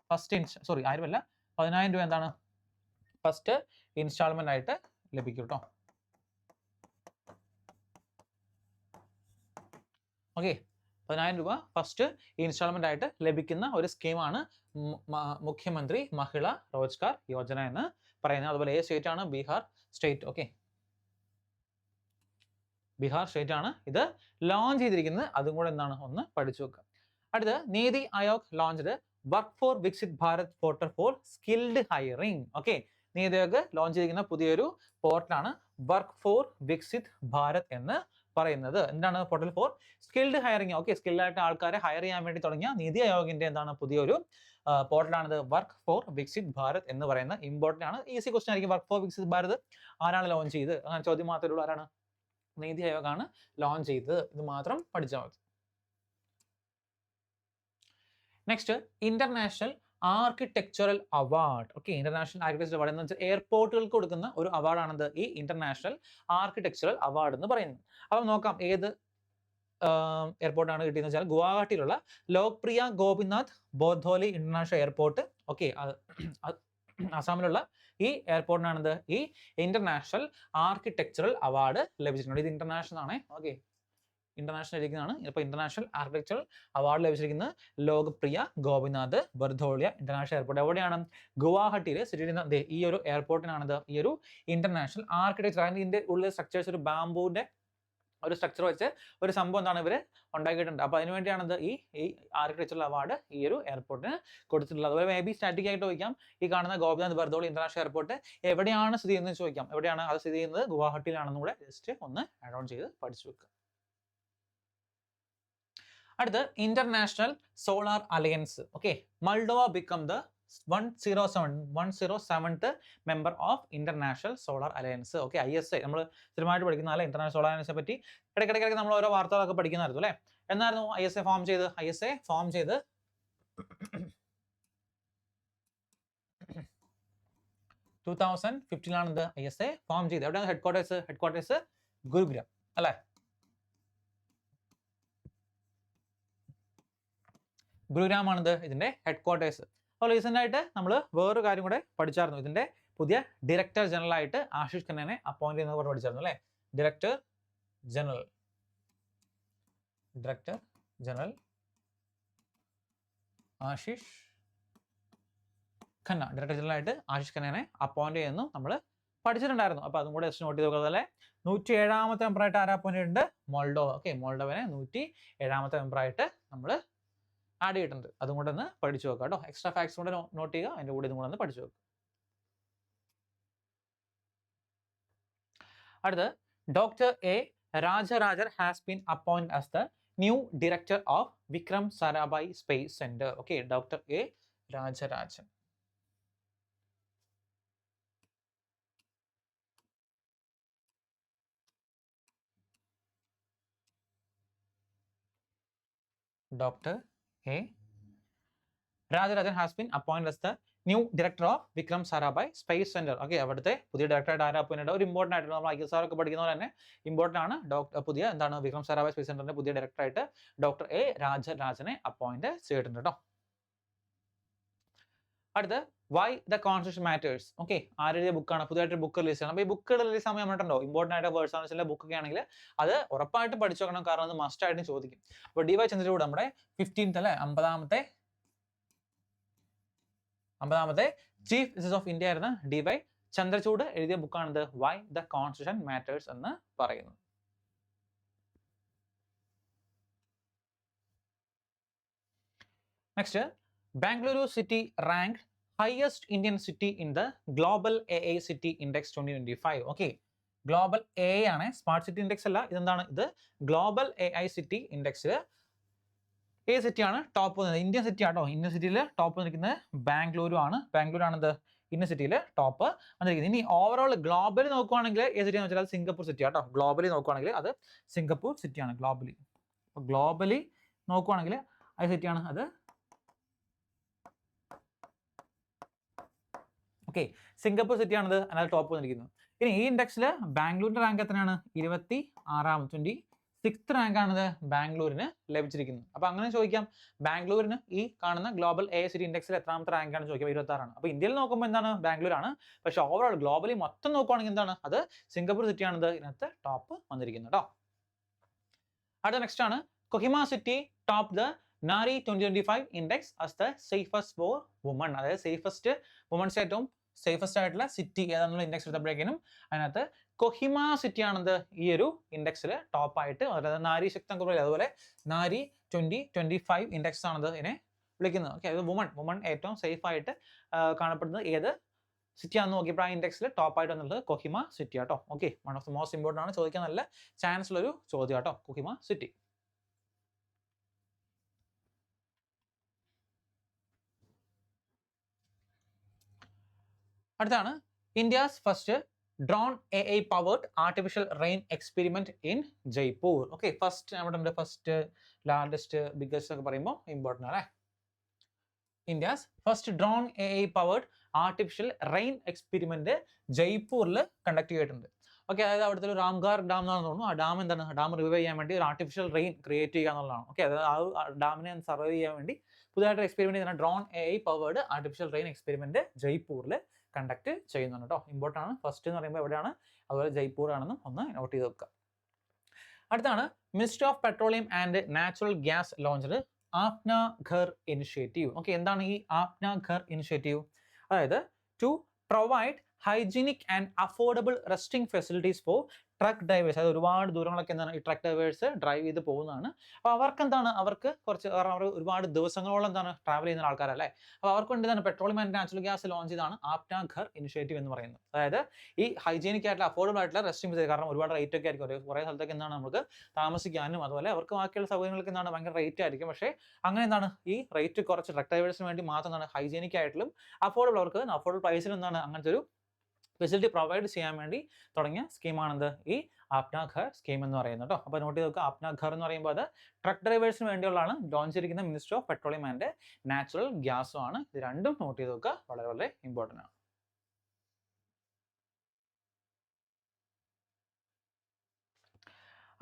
ഫസ്റ്റ് 1000 അല്ല 10,000 രൂപ എന്താണ് ഫസ്റ്റ് ഇൻസ്റ്റാൾമെന്റ് ആയിട്ട് ലഭിക്കും കേട്ടോ. ഓക്കെ, 10,000 രൂപ ഫസ്റ്റ് ഇൻസ്റ്റാൾമെന്റ് ആയിട്ട് ലഭിക്കുന്ന ഒരു സ്കീമാണ് മുഖ്യമന്ത്രി മഹിള റോജ്ഗാർ യോജന എന്ന് പറയുന്നത്. അതുപോലെ ഏത് സ്റ്റേറ്റ് ആണ്? Bihar state. Okay, Bihar state ആണ് ഇത് ലോഞ്ച് ചെയ്തിരിക്കുന്നത്. അതും കൂടെ എന്താണ് ഒന്ന് പഠിച്ചു വെക്കുക. അടുത്ത് NITI Aayog launched work for Viksit Bharat portal for skilled hiring. Okay, NITI Aayog launch ചെയ്തിരിക്കുന്ന പുതിയൊരു പോർട്ടലാണ് വർക്ക് ഫോർ വികസിത് ഭാരത് എന്ന് പറയുന്നത്. എന്താണ് portal for skilled hiring. Okay, സ്കിൽഡായിട്ട് ആൾക്കാരെ ഹയർ ചെയ്യാൻ വേണ്ടി തുടങ്ങിയ നീതി ആയോഗിന്റെ എന്താണ് പുതിയൊരു പോർട്ടലാണിത് വർക്ക് ഫോർ വികസിത് ഭാരത് എന്ന് പറയുന്നത്. ഇമ്പോർട്ടന്റ് ആണ്, ഈസി ക്വസ്റ്റൻ ആയിരിക്കും. വർക്ക് ഫോർ വികസിത് ഭാരത് ആരാണ് ലോഞ്ച് ചെയ്തത്? അങ്ങനെ ചോദ്യം മാത്രമേ ഉള്ളൂ. ആരാണ്? നീതി ആയോഗാണ് ലോഞ്ച് ചെയ്തത്. ഇത് മാത്രം പഠിച്ചാൽ മതി. Next, international architectural award. Okay, international architectural award എന്ന് വെച്ചാൽ എയർപോർട്ടുകൾക്ക് കൊടുക്കുന്ന ഒരു അവാർഡാണിത് ഈ ഇന്റർനാഷണൽ ആർക്കിടെക്ചറൽ അവാർഡ് എന്ന് പറയുന്നത്. അപ്പം നോക്കാം ഏത് എയർപോർട്ടാണ് കിട്ടിയെന്ന് വെച്ചാൽ ഗുവാഹട്ടിയിലുള്ള Lokpriya Gopinath ബോധോലി international airport. Okay, ആസാമിലുള്ള ഈ എയർപോർട്ടിനാണിത് ഈ ഇന്റർനാഷണൽ ആർക്കിടെക്ചറൽ അവാർഡ് ലഭിച്ചിട്ടുണ്ട്. ഇത് ഇന്റർനാഷണൽ ആണ്. ഓക്കെ, ഇന്റർനാഷണൽ ഇരിക്കുന്നതാണ്. ഇപ്പോൾ ഇന്റർനാഷണൽ ആർക്കിടെക്ചറൽ അവാർഡ് ലഭിച്ചിരിക്കുന്നത് ലോകപ്രിയ ഗോപിനാഥ് ബർദോളിയ ഇന്റർനാഷണൽ എയർപോർട്ട്. എവിടെയാണ്? ഗുവാഹട്ടിയിൽ സ്ഥിതി ചെയ്യുന്ന ഈ ഒരു എയർപോർട്ടിനാണിത് ഈ ഒരു ഇന്റർനാഷണൽ ആർക്കിടെക്ചർ. ഇതിന്റെ ഉള്ളിൽ സ്ട്രക്ചേഴ്സ് ഒരു ബാംബൂന്റെ ഒരു സ്ട്രക്ചർ വെച്ച് ഒരു സംഭവം എന്താണ് ഇവർ ഉണ്ടാക്കിയിട്ടുണ്ട്. അപ്പോൾ അതിനുവേണ്ടിയാണത് ഈ ആർക്കിടെക്ചറൽ അവാർഡ് ഈ ഒരു എയർപോർട്ടിന് കൊടുത്തിട്ടുള്ളത്. അതുപോലെ മേ ബി സ്റ്റാറ്റിക് ആയിട്ട് ചോദിക്കാം, ഈ കാണുന്ന ഗോപിനാഥ് ബർദോളി ഇന്റർനാഷണൽ എയർപോർട്ട് എവിടെയാണ് സ്ഥിതി ചെയ്യുന്നത് ചോദിക്കാം. എവിടെയാണ് അത് സ്ഥിതി ചെയ്യുന്നത്? ഗുവാഹട്ടിയിലാണെന്നും കൂടെ ജസ്റ്റ് ഒന്ന് ആഡ് ഓൺ ചെയ്ത് പഠിച്ചു വെക്കുക. അടുത്ത് international solar alliance. Okay, Moldova become the 107th member of international solar alliance. Okay, ISA നമ്മൾ സ്ഥിരമായിട്ട് പഠിക്കുന്ന അല്ല ഇന്റർനാഷണൽ സോളാർ അലയൻസിനെ പറ്റി ഇടയ്ക്കിടയ്ക്ക് നമ്മൾ ഓരോ വാർത്തകളൊക്കെ പഠിക്കുന്നതായിരുന്നു അല്ലേ. എന്നായിരുന്നു ISA ഫോം ചെയ്ത്? ISA ഫോം ചെയ്ത് 2015 ഇത് ISA ഫോം ചെയ്ത്. എവിടെയാണ് ഹെഡ്ക്വാർട്ടേഴ്സ്? ഹെഡ്ക്വാർട്ടേഴ്സ് ഗുരുഗ്രാം അല്ലേ. ഗുരുഗ്രാമാണിത് ഇതിന്റെ ഹെഡ്ക്വാർട്ടേഴ്സ്. അപ്പോൾ റീസെന്റ് ആയിട്ട് നമ്മൾ വേറൊരു കാര്യം കൂടെ പഠിച്ചായിരുന്നു. ഇതിന്റെ പുതിയ ഡയറക്ടർ ജനറൽ ആയിട്ട് ആശിഷ് ഖന്നനെ അപ്പോയിന്റ് ചെയ്യുന്നത് പഠിച്ചായിരുന്നു അല്ലേ. Director general Ashish Khanna, director general ആയിട്ട് ആശിഷ് ഖന്നനെ അപ്പോയിന്റ് ചെയ്യുന്നു നമ്മൾ പഠിച്ചിട്ടുണ്ടായിരുന്നു. അപ്പോൾ അതും കൂടെ ജസ്റ്റ് നോട്ട് ചെയ്ത് നോക്കുക. 107ാമത്തെ മെമ്പറായിട്ട് ആരാ അപ്പോയിന്റ് ചെയ്തിട്ടുണ്ട്? മോൾഡോവ. ഓക്കെ, മോൾഡോവനെ 107ാമത്തെ മെമ്പറായിട്ട് നമ്മൾ ആഡ് ചെയ്തിട്ടുണ്ട്. അതും കൂടെ ഒന്ന് പഠിച്ചു നോക്കാം കേട്ടോ. എക്സ്ട്രാ ഫാക്ട്സ് കൂടെ നോട്ട് ചെയ്യുക, അതിൻ്റെ കൂടെ ഇതും കൂടെ ഒന്ന് പഠിച്ചു നോക്കുക. അടുത്ത് doctor A Rajarajan has been appointed as the new director of Vikram Sarabhai space centre. Okay, doctor A Rajarajan. Dr. A. Rajarajan has been appointed as the new director of Vikram Sarabhai Space Center. Okay, അവിടുത്തെ പുതിയ ഡയറക്ടറായിട്ട് ആരാ appoint? ഒരു important ആയിട്ടുള്ള നമ്മൾ ISR ഒക്കെ പഠിക്കുന്ന പോലെ തന്നെ ഇമ്പോർട്ടൻ്റ് ആണ്. പുതിയ എന്താണ് വിക്രം സാരാഭായ് സ്പേസ് സെന്ററിന്റെ പുതിയ ഡയറക്ടറായിട്ട് ഡോക്ടർ എ രാജരാജനെ അപ്പോയിന്റ് ചെയ്തിട്ടുണ്ട് കേട്ടോ. അടുത്ത് why the constitution matters. Okay, ആരുടെ ബുക്കാണ്? പുതിയതായിട്ട് ബുക്ക് റിലീസ് ചെയ്യണം. അപ്പോൾ ഈ ബുക്ക് റിലീസ് സമയം പറഞ്ഞിട്ടുണ്ടോ? ഇമ്പോർട്ടൻ്റ് ആയിട്ട് വേർഡ്സ് ആണ് ചില ബുക്കൊക്കെ ആണെങ്കിൽ അത് ഉറപ്പായിട്ട് പഠിച്ചു നോക്കണം, കാരണം അത് മസ്റ്റ് ആയിട്ട് ചോദിക്കും. അപ്പോൾ DY ചന്ദ്രചൂഡ് നമ്മുടെ 15th അല്ലെ 50ാമത്തെ ചീഫ് ജസ്റ്റിസ് ഓഫ് ഇന്ത്യ ആയിരുന്ന DY ചന്ദ്രചൂഡ് എഴുതിയ ബുക്കാണിത് വൈ ദ കോൺസ്റ്റിറ്റ്യൂഷൻ മാറ്റേഴ്സ് എന്ന് പറയുന്നത്. Next, Bengaluru city rank highest Indian city in the global AI city index 2025. Okay, global AI ആണ്, സ്മാർട്ട് സിറ്റി ഇൻഡെക്സ് അല്ല. ഇതെന്താണ്? ഇത് ഗ്ലോബൽ AI സിറ്റി ഇൻഡെക്സിൽ ഏത് സിറ്റിയാണ് ടോപ്പ് വന്നത്? ഇന്ത്യൻ സിറ്റി ആട്ടോ. ഇന്ത്യൻ സിറ്റിയിൽ ടോപ്പ് നിൽക്കുന്നത് ബാംഗ്ലൂരു ആണ്. ബാംഗ്ലൂരാണിത് ഇന്ത്യൻ സിറ്റിയിൽ ടോപ്പ് വന്നിരിക്കുന്നത്. ഇനി ഓവറോൾ ഗ്ലോബലി നോക്കുവാണെങ്കിൽ ഏത് സിറ്റി എന്ന് വെച്ചാൽ അത് സിംഗപ്പൂർ സിറ്റി ആട്ടോ. ഗ്ലോബലി നോക്കുവാണെങ്കിൽ അത് സിംഗപ്പൂർ സിറ്റിയാണ് ഗ്ലോബലി. അപ്പോൾ ഗ്ലോബലി നോക്കുവാണെങ്കിൽ ആ സിറ്റിയാണ് അത്. ഓക്കെ, സിംഗപ്പൂർ സിറ്റിയാണിത് അതിനകത്ത് ടോപ്പ് വന്നിരിക്കുന്നത്. ഇനി ഈ ഇൻഡെക്സിൽ ബാംഗ്ലൂരിന്റെ റാങ്ക് എത്രയാണ്? 26th 26th റാങ്കാണിത് ബാംഗ്ലൂരിന് ലഭിച്ചിരിക്കുന്നത്. അപ്പോൾ അങ്ങനെ ചോദിക്കാം, ബാംഗ്ലൂരിന് ഈ കാണുന്ന ഗ്ലോബൽ AI സിറ്റി ഇൻഡെക്സിൽ എത്രാമത്തെ റാങ്കാണ് ചോദിക്കാം? 26 ആണ്. അപ്പോൾ ഇന്ത്യയിൽ നോക്കുമ്പോൾ എന്താണ്? ബാംഗ്ലൂരാണ്. പക്ഷേ ഓവറോൾ ഗ്ലോബലി മൊത്തം നോക്കുവാണെങ്കിൽ എന്താണ്? അത് സിംഗപ്പൂർ സിറ്റിയാണിത് ഇതിനകത്ത് ടോപ്പ് വന്നിരിക്കുന്നത് കേട്ടോ. അടുത്ത നെക്സ്റ്റ് ആണ് Kohima city top the Nari 2025 index as the safest for women. അതായത് സേഫസ്റ്റ് വുമൺസ് ഏറ്റവും സേഫസ്റ്റ് ആയിട്ടുള്ള സിറ്റി ഏതാണെന്നുള്ള ഇൻഡെക്സ് എടുത്തപ്പോഴേക്കും അതിനകത്ത് കൊഹിമ സിറ്റി ആണെന്ത് ഈ ഒരു ഇൻഡെക്സിൽ ടോപ്പ് ആയിട്ട്, അതായത് നാരി ശക്തി എന്നൊക്കെ പറയില്ല, അതുപോലെ നാരി 2025 ഇൻഡെക്സ് ആണെന്ത് ഇതിനെ വിളിക്കുന്നത്. ഓക്കെ, അത് വുമൺ ഏറ്റവും സേഫ് ആയിട്ട് കാണപ്പെടുന്നത് ഏത് സിറ്റി ആണെന്ന് നോക്കിയപ്പോൾ ആ ഇൻഡെക്സിൽ ടോപ്പ് ആയിട്ട് വന്നുള്ളത് കൊഹിമ സിറ്റി ആട്ടോ. Okay, one of the most important ആണ്, ചോദിക്കാൻ നല്ല ചാൻസ് ഉള്ള ഒരു ചോദ്യം ആട്ടോ കൊഹിമ സിറ്റി. അടുത്താണ് India's first drone AI powered artificial rain experiment in Jaipur. Okay, first നമ്മുടെ ഫസ്റ്റ് ലാർജസ്റ്റ് ബിഗ്ഗസ്റ്റ് ഒക്കെ പറയുമ്പോൾ ഇമ്പോർട്ടൻ്റ് അല്ലേ. India's first drone AI powered artificial rain experiment ജയ്പൂരിൽ കണ്ടക്ട് ചെയ്തിട്ടുണ്ട്. ഓക്കെ, അതായത് അവിടുത്തെ ഒരു രാംഗാർ ഡാം എന്നാണെന്ന് തോന്നുന്നു. ആ ഡാം എന്താണ്, ഡാം റിവൈവ് ചെയ്യാൻ വേണ്ടി ഒരു ആർട്ടിഫിഷ്യൽ റെയിൻ ക്രിയേറ്റ് ചെയ്യുക എന്നുള്ളതാണ്. ഓക്കെ, അതായത് ആ ഡാമിനെ സർവൈവ് ചെയ്യാൻ വേണ്ടി പുതിയതായിട്ട് എക്സ്പെരിമെന്റ് ചെയ്യുന്ന drone AI powered artificial rain experiment ജയ്പൂരിൽ കണ്ടക്ട് ചെയ്യുന്നുണ്ട് കേട്ടോ. ഇമ്പോർട്ടൻ്റ് ആണ്. ഫസ്റ്റ് എന്ന് പറയുമ്പോൾ എവിടെയാണ്, അതുപോലെ ജയ്പൂർ ആണെന്നും ഒന്ന് നോട്ട് ചെയ്ത് വെക്കുക. അടുത്താണ് ministry of petroleum and natural gas launched Apna Ghar initiative. Okay, എന്താണ് ഈ ആപ്ന ഘർ ഇനിഷ്യേറ്റീവ്? അതായത് to provide hygienic and affordable resting facilities for truck drivers. അതായത് ഒരുപാട് ദൂരങ്ങളൊക്കെ എന്താണ് ഈ ട്രക്ക് ഡ്രൈവേഴ്സ് ഡ്രൈവ് ചെയ്ത് പോകുന്നതാണ്. അപ്പോൾ അവർക്ക് എന്താണ്, അവർക്ക് കുറച്ച് അവർ ഒരുപാട് ദിവസങ്ങളോളം എന്താണ് ട്രാവൽ ചെയ്യുന്ന ആൾക്കാരല്ലേ. അപ്പോൾ അവർക്ക് വേണ്ടി എന്താണ് petroleum and natural gas launch ചെയ്താണ് ആപ്ന ഘർ ഇനിഷ്യേറ്റീവ് എന്ന് പറയുന്നത്. അതായത് ഈ ഹൈജീനിക് ആയിട്ടുള്ള അഫോർഡബിൾ ആയിട്ടുള്ള റെസ്റ്റിംഗ് ഫെസിലിറ്റി, കാരണം ഒരുപാട് റേറ്റ് ഒക്കെ ആയിരിക്കും കുറേ സ്ഥലത്തേക്ക് എന്താണ് നമുക്ക് താമസിക്കാനും, അതുപോലെ അവർക്ക് ബാക്കിയുള്ള സൗകര്യങ്ങൾക്ക് എന്താണ് ഭയങ്കര റേറ്റ് ആയിരിക്കും. പക്ഷേ അങ്ങനെ എന്താണ് ഈ റേറ്റ് കുറച്ച് ട്രക്ക് ഡ്രൈവേഴ്സിന് വേണ്ടി മാത്രം എന്താണ് ഹൈജീനിക് ആയിട്ടുള്ള അഫോർഡബിൾ, അവർക്ക് അഫോർഡബിൾ പ്രൈസിൽ എന്താണ് അങ്ങനത്തെ ഒരു ഫെസിലിറ്റി പ്രൊവൈഡ് ചെയ്യാൻ വേണ്ടി തുടങ്ങിയ സ്കീമാണെന്ത് ഈ ആപ്ന ഘർ സ്കീം എന്ന് പറയുന്നത് കേട്ടോ. അപ്പോൾ നോട്ട് ചെയ്ത് നോക്കുക, ആപ്ന ഘർ എന്ന് പറയുമ്പോൾ അത് ട്രക്ക് ഡ്രൈവേഴ്സിന് വേണ്ടിയുള്ളതാണ്. ലോഞ്ച് ചെയ്തിരിക്കുന്ന ministry of petroleum and natural ഗ്യാസും ആണ്. ഇത് രണ്ടും നോട്ട് ചെയ്ത് നോക്കുക, വളരെ വളരെ ഇമ്പോർട്ടൻ്റ് ആണ്.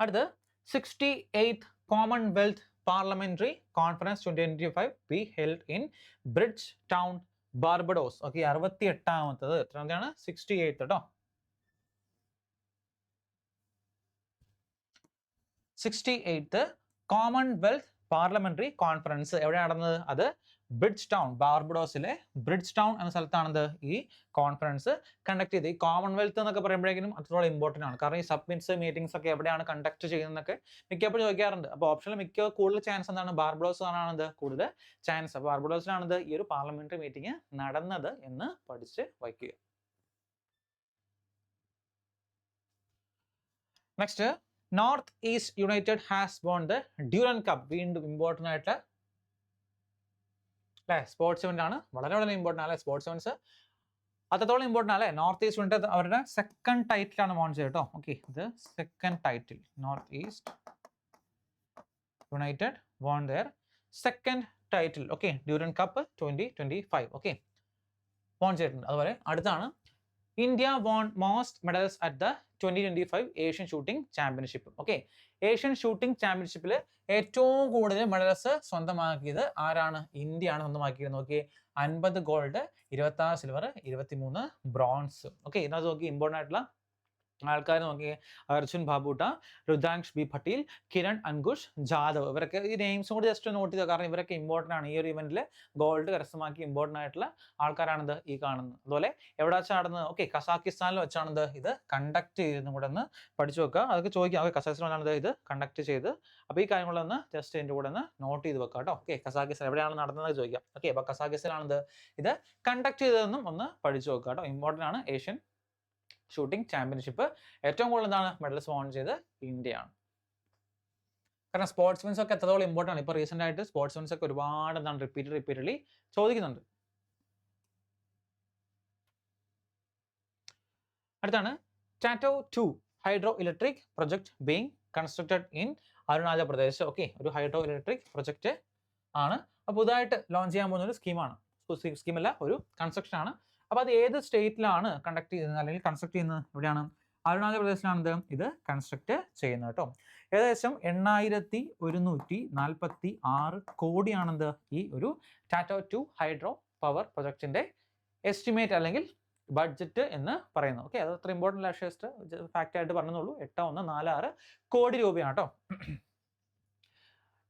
അടുത്ത് 68th Commonwealth parliamentary conference 2025 be held in Bridgetown Barbados. Okay, 68ാമത്തത് എത്രാമത്തെയാണ്, 68th കേട്ടോ. 68th കോമൺവെൽത്ത് പാർലമെന്ററി കോൺഫറൻസ് എവിടെ നടന്നത്? അത് ബ്രിഡ്ജ് ടൗൺ, ബാർബഡോസിലെ ബ്രിഡ്ജ് ടൗൺ എന്ന സ്ഥലത്താണത് ഈ കോൺഫറൻസ് കണ്ടക്ട് ചെയ്ത്. ഈ കോമൺവെൽത്ത് എന്നൊക്കെ പറയുമ്പോഴേക്കും അത്രത്തോളം ഇമ്പോർട്ടൻ്റ് ആണ്. കാരണം ഈ സബ്മിറ്റ്സ് മീറ്റിംഗ്സ് ഒക്കെ എവിടെയാണ് കണ്ടക്ട് ചെയ്യുന്നതൊക്കെ മിക്കപ്പോഴും ചോദിക്കാറുണ്ട്. അപ്പോൾ ഓപ്ഷനിൽ കൂടുതൽ ചാൻസ് എന്താണ്, ബാർബഡോസ് ആണത് കൂടുതൽ ചാൻസ്. അപ്പോൾ ബാർബഡോസിലാണത് ഈ ഒരു പാർലമെന്ററി മീറ്റിംഗ് നടന്നത് എന്ന് പഠിച്ച് വയ്ക്കുക. Next, north east united has won the Durand cup. വീണ്ടും ഇമ്പോർട്ടൻ്റ് ആയിട്ട് അല്ലെ, സ്പോർട്സ് ഇവന്റ് ആണ്, വളരെ വളരെ ഇമ്പോർട്ടൻ്റ് അല്ലെ. സ്പോർട്സ് ഇവന്റ്സ് അത്രത്തോളം ഇമ്പോർട്ടൻ്റ് അല്ലെ. നോർത്ത് ഈസ്റ്റ് യുണൈറ്റഡ് അവരുടെ സെക്കൻഡ് ടൈറ്റിലാണ് വോൺ ചെയ്തത് കേട്ടോ. ഓക്കെ, ഇത് second title, north east united won their second title. Okay, Durand cup 2025 okay won ചെയ്തിട്ടുണ്ട്. അതുപോലെ അടുത്താണ് India won most medals at the 2025 Asian shooting championship. Okay, Asian shooting ചാമ്പ്യൻഷിപ്പിൽ ഏറ്റവും കൂടുതൽ മെഡൽസ് സ്വന്തമാക്കിയത് ആരാണ്? ഇന്ത്യയാണ് സ്വന്തമാക്കിയത്. നോക്കി, 50 ഗോൾഡ്, 26 സിൽവർ, 23 ബ്രോൺസ്. ഓക്കെ, ഇതിനകത്ത് നോക്കി ഇമ്പോർട്ടൻ്റ് ആയിട്ടുള്ള ആൾക്കാർ നോക്കി, അർജുൻ ബാബുട്ട, രുദ്രാംശ് ബി പട്ടേൽ, കിരൺ അൻകുഷ് ജാദവ്. ഇവരൊക്കെ ഈ നെയിംസും കൂടി ജസ്റ്റ് നോട്ട് ചെയ്തത്, കാരണം ഇവരൊക്കെ ഇമ്പോർട്ടൻ്റ് ആണ്. ഈ ഒരു ഇവന്റിൽ ഗോൾഡ് കരസ്ഥമാക്കി ഇമ്പോർട്ടൻ്റ് ആയിട്ടുള്ള ആൾക്കാരാണിത് ഈ കാണുന്നത്. അതുപോലെ എവിടെ വെച്ചാൽ നടന്നത്? ഓക്കെ, കസാക്കിസ്ഥാനിൽ വെച്ചാണിത് ഇത് കണ്ടക്ട് ചെയ്തെന്നും കൂടെ ഒന്ന് പഠിച്ചു വെക്കുക. അതൊക്കെ ചോദിക്കാം. ഓക്കെ, കസാക്കിസ്ഥാനിലാണ് ഇത് കണ്ടക്ട് ചെയ്ത്. അപ്പോൾ ഈ കാര്യങ്ങളൊന്ന് ജസ്റ്റ് ഇതിൻ്റെ കൂടെ ഒന്ന് നോട്ട് ചെയ്ത് വെക്കാം കേട്ടോ. ഓക്കെ, കസാക്കിസ്ഥാൻ എവിടെയാണ് നടന്നത് ചോദിക്കാം. ഓക്കെ, അപ്പോൾ കസാക്കിസ്ഥാനാണിത് ഇത് കണ്ടക്ട് ചെയ്തതെന്നും ഒന്ന് പഠിച്ചു വെക്കുക കേട്ടോ. ഇമ്പോർട്ടൻ്റ് ആണ്. ഏഷ്യൻ ഷൂട്ടിംഗ് ചാമ്പ്യൻഷിപ്പ് ഏറ്റവും കൂടുതൽ എന്താണ് മെഡൽസ് വോൺ ചെയ്ത് ഇന്ത്യയാണ്. കാരണം സ്പോർട്സ് മെൻസ് ഒക്കെ എത്രത്തോളം ഇമ്പോർട്ടൻ്റ് ആണ്. ഇപ്പോൾ റീസെൻ്റ് ആയിട്ട് സ്പോർട്സ് മെൻസ് ഒക്കെ ഒരുപാട് എന്താണ് റിപ്പീറ്റഡ്ലി ചോദിക്കുന്നുണ്ട്. അടുത്താണ് ടാറ്റോ 2 hydro electric project being constructed in Arunachal Pradesh. Okay, ഒരു ഹൈഡ്രോ ഇലക്ട്രിക് പ്രൊജക്ട് ആണ്. അപ്പോൾ പുതുതായിട്ട് ലോഞ്ച് ചെയ്യാൻ പോകുന്ന ഒരു സ്കീമാണ്. സ്കീമല്ല, ഒരു കൺസ്ട്രക്ഷൻ ആണ്. അപ്പോൾ അത് ഏത് സ്റ്റേറ്റിലാണ് കണ്ടക്ട് ചെയ്യുന്നത് അല്ലെങ്കിൽ കൺസ്ട്രക്ട് ചെയ്യുന്നത്? എവിടെയാണ്? അരുണാചൽ പ്രദേശിലാണ് ഇത് കൺസ്ട്രക്ട് ചെയ്യുന്നത് കേട്ടോ. ഏകദേശം 8146 കോടിയാണെന്ത് ഈ ഒരു ടാറ്റോ 2 ഹൈഡ്രോ പവർ പ്രൊജക്ടിന്റെ എസ്റ്റിമേറ്റ് അല്ലെങ്കിൽ ബഡ്ജറ്റ് എന്ന് പറയുന്നത്. ഓക്കെ, അത് അത്ര ഇമ്പോർട്ടൻ്റ് ലാഷസ്റ്റ് ഫാക്റ്റ് ആയിട്ട് പറഞ്ഞുള്ളൂ. 8146 കോടി രൂപയാണ് കേട്ടോ.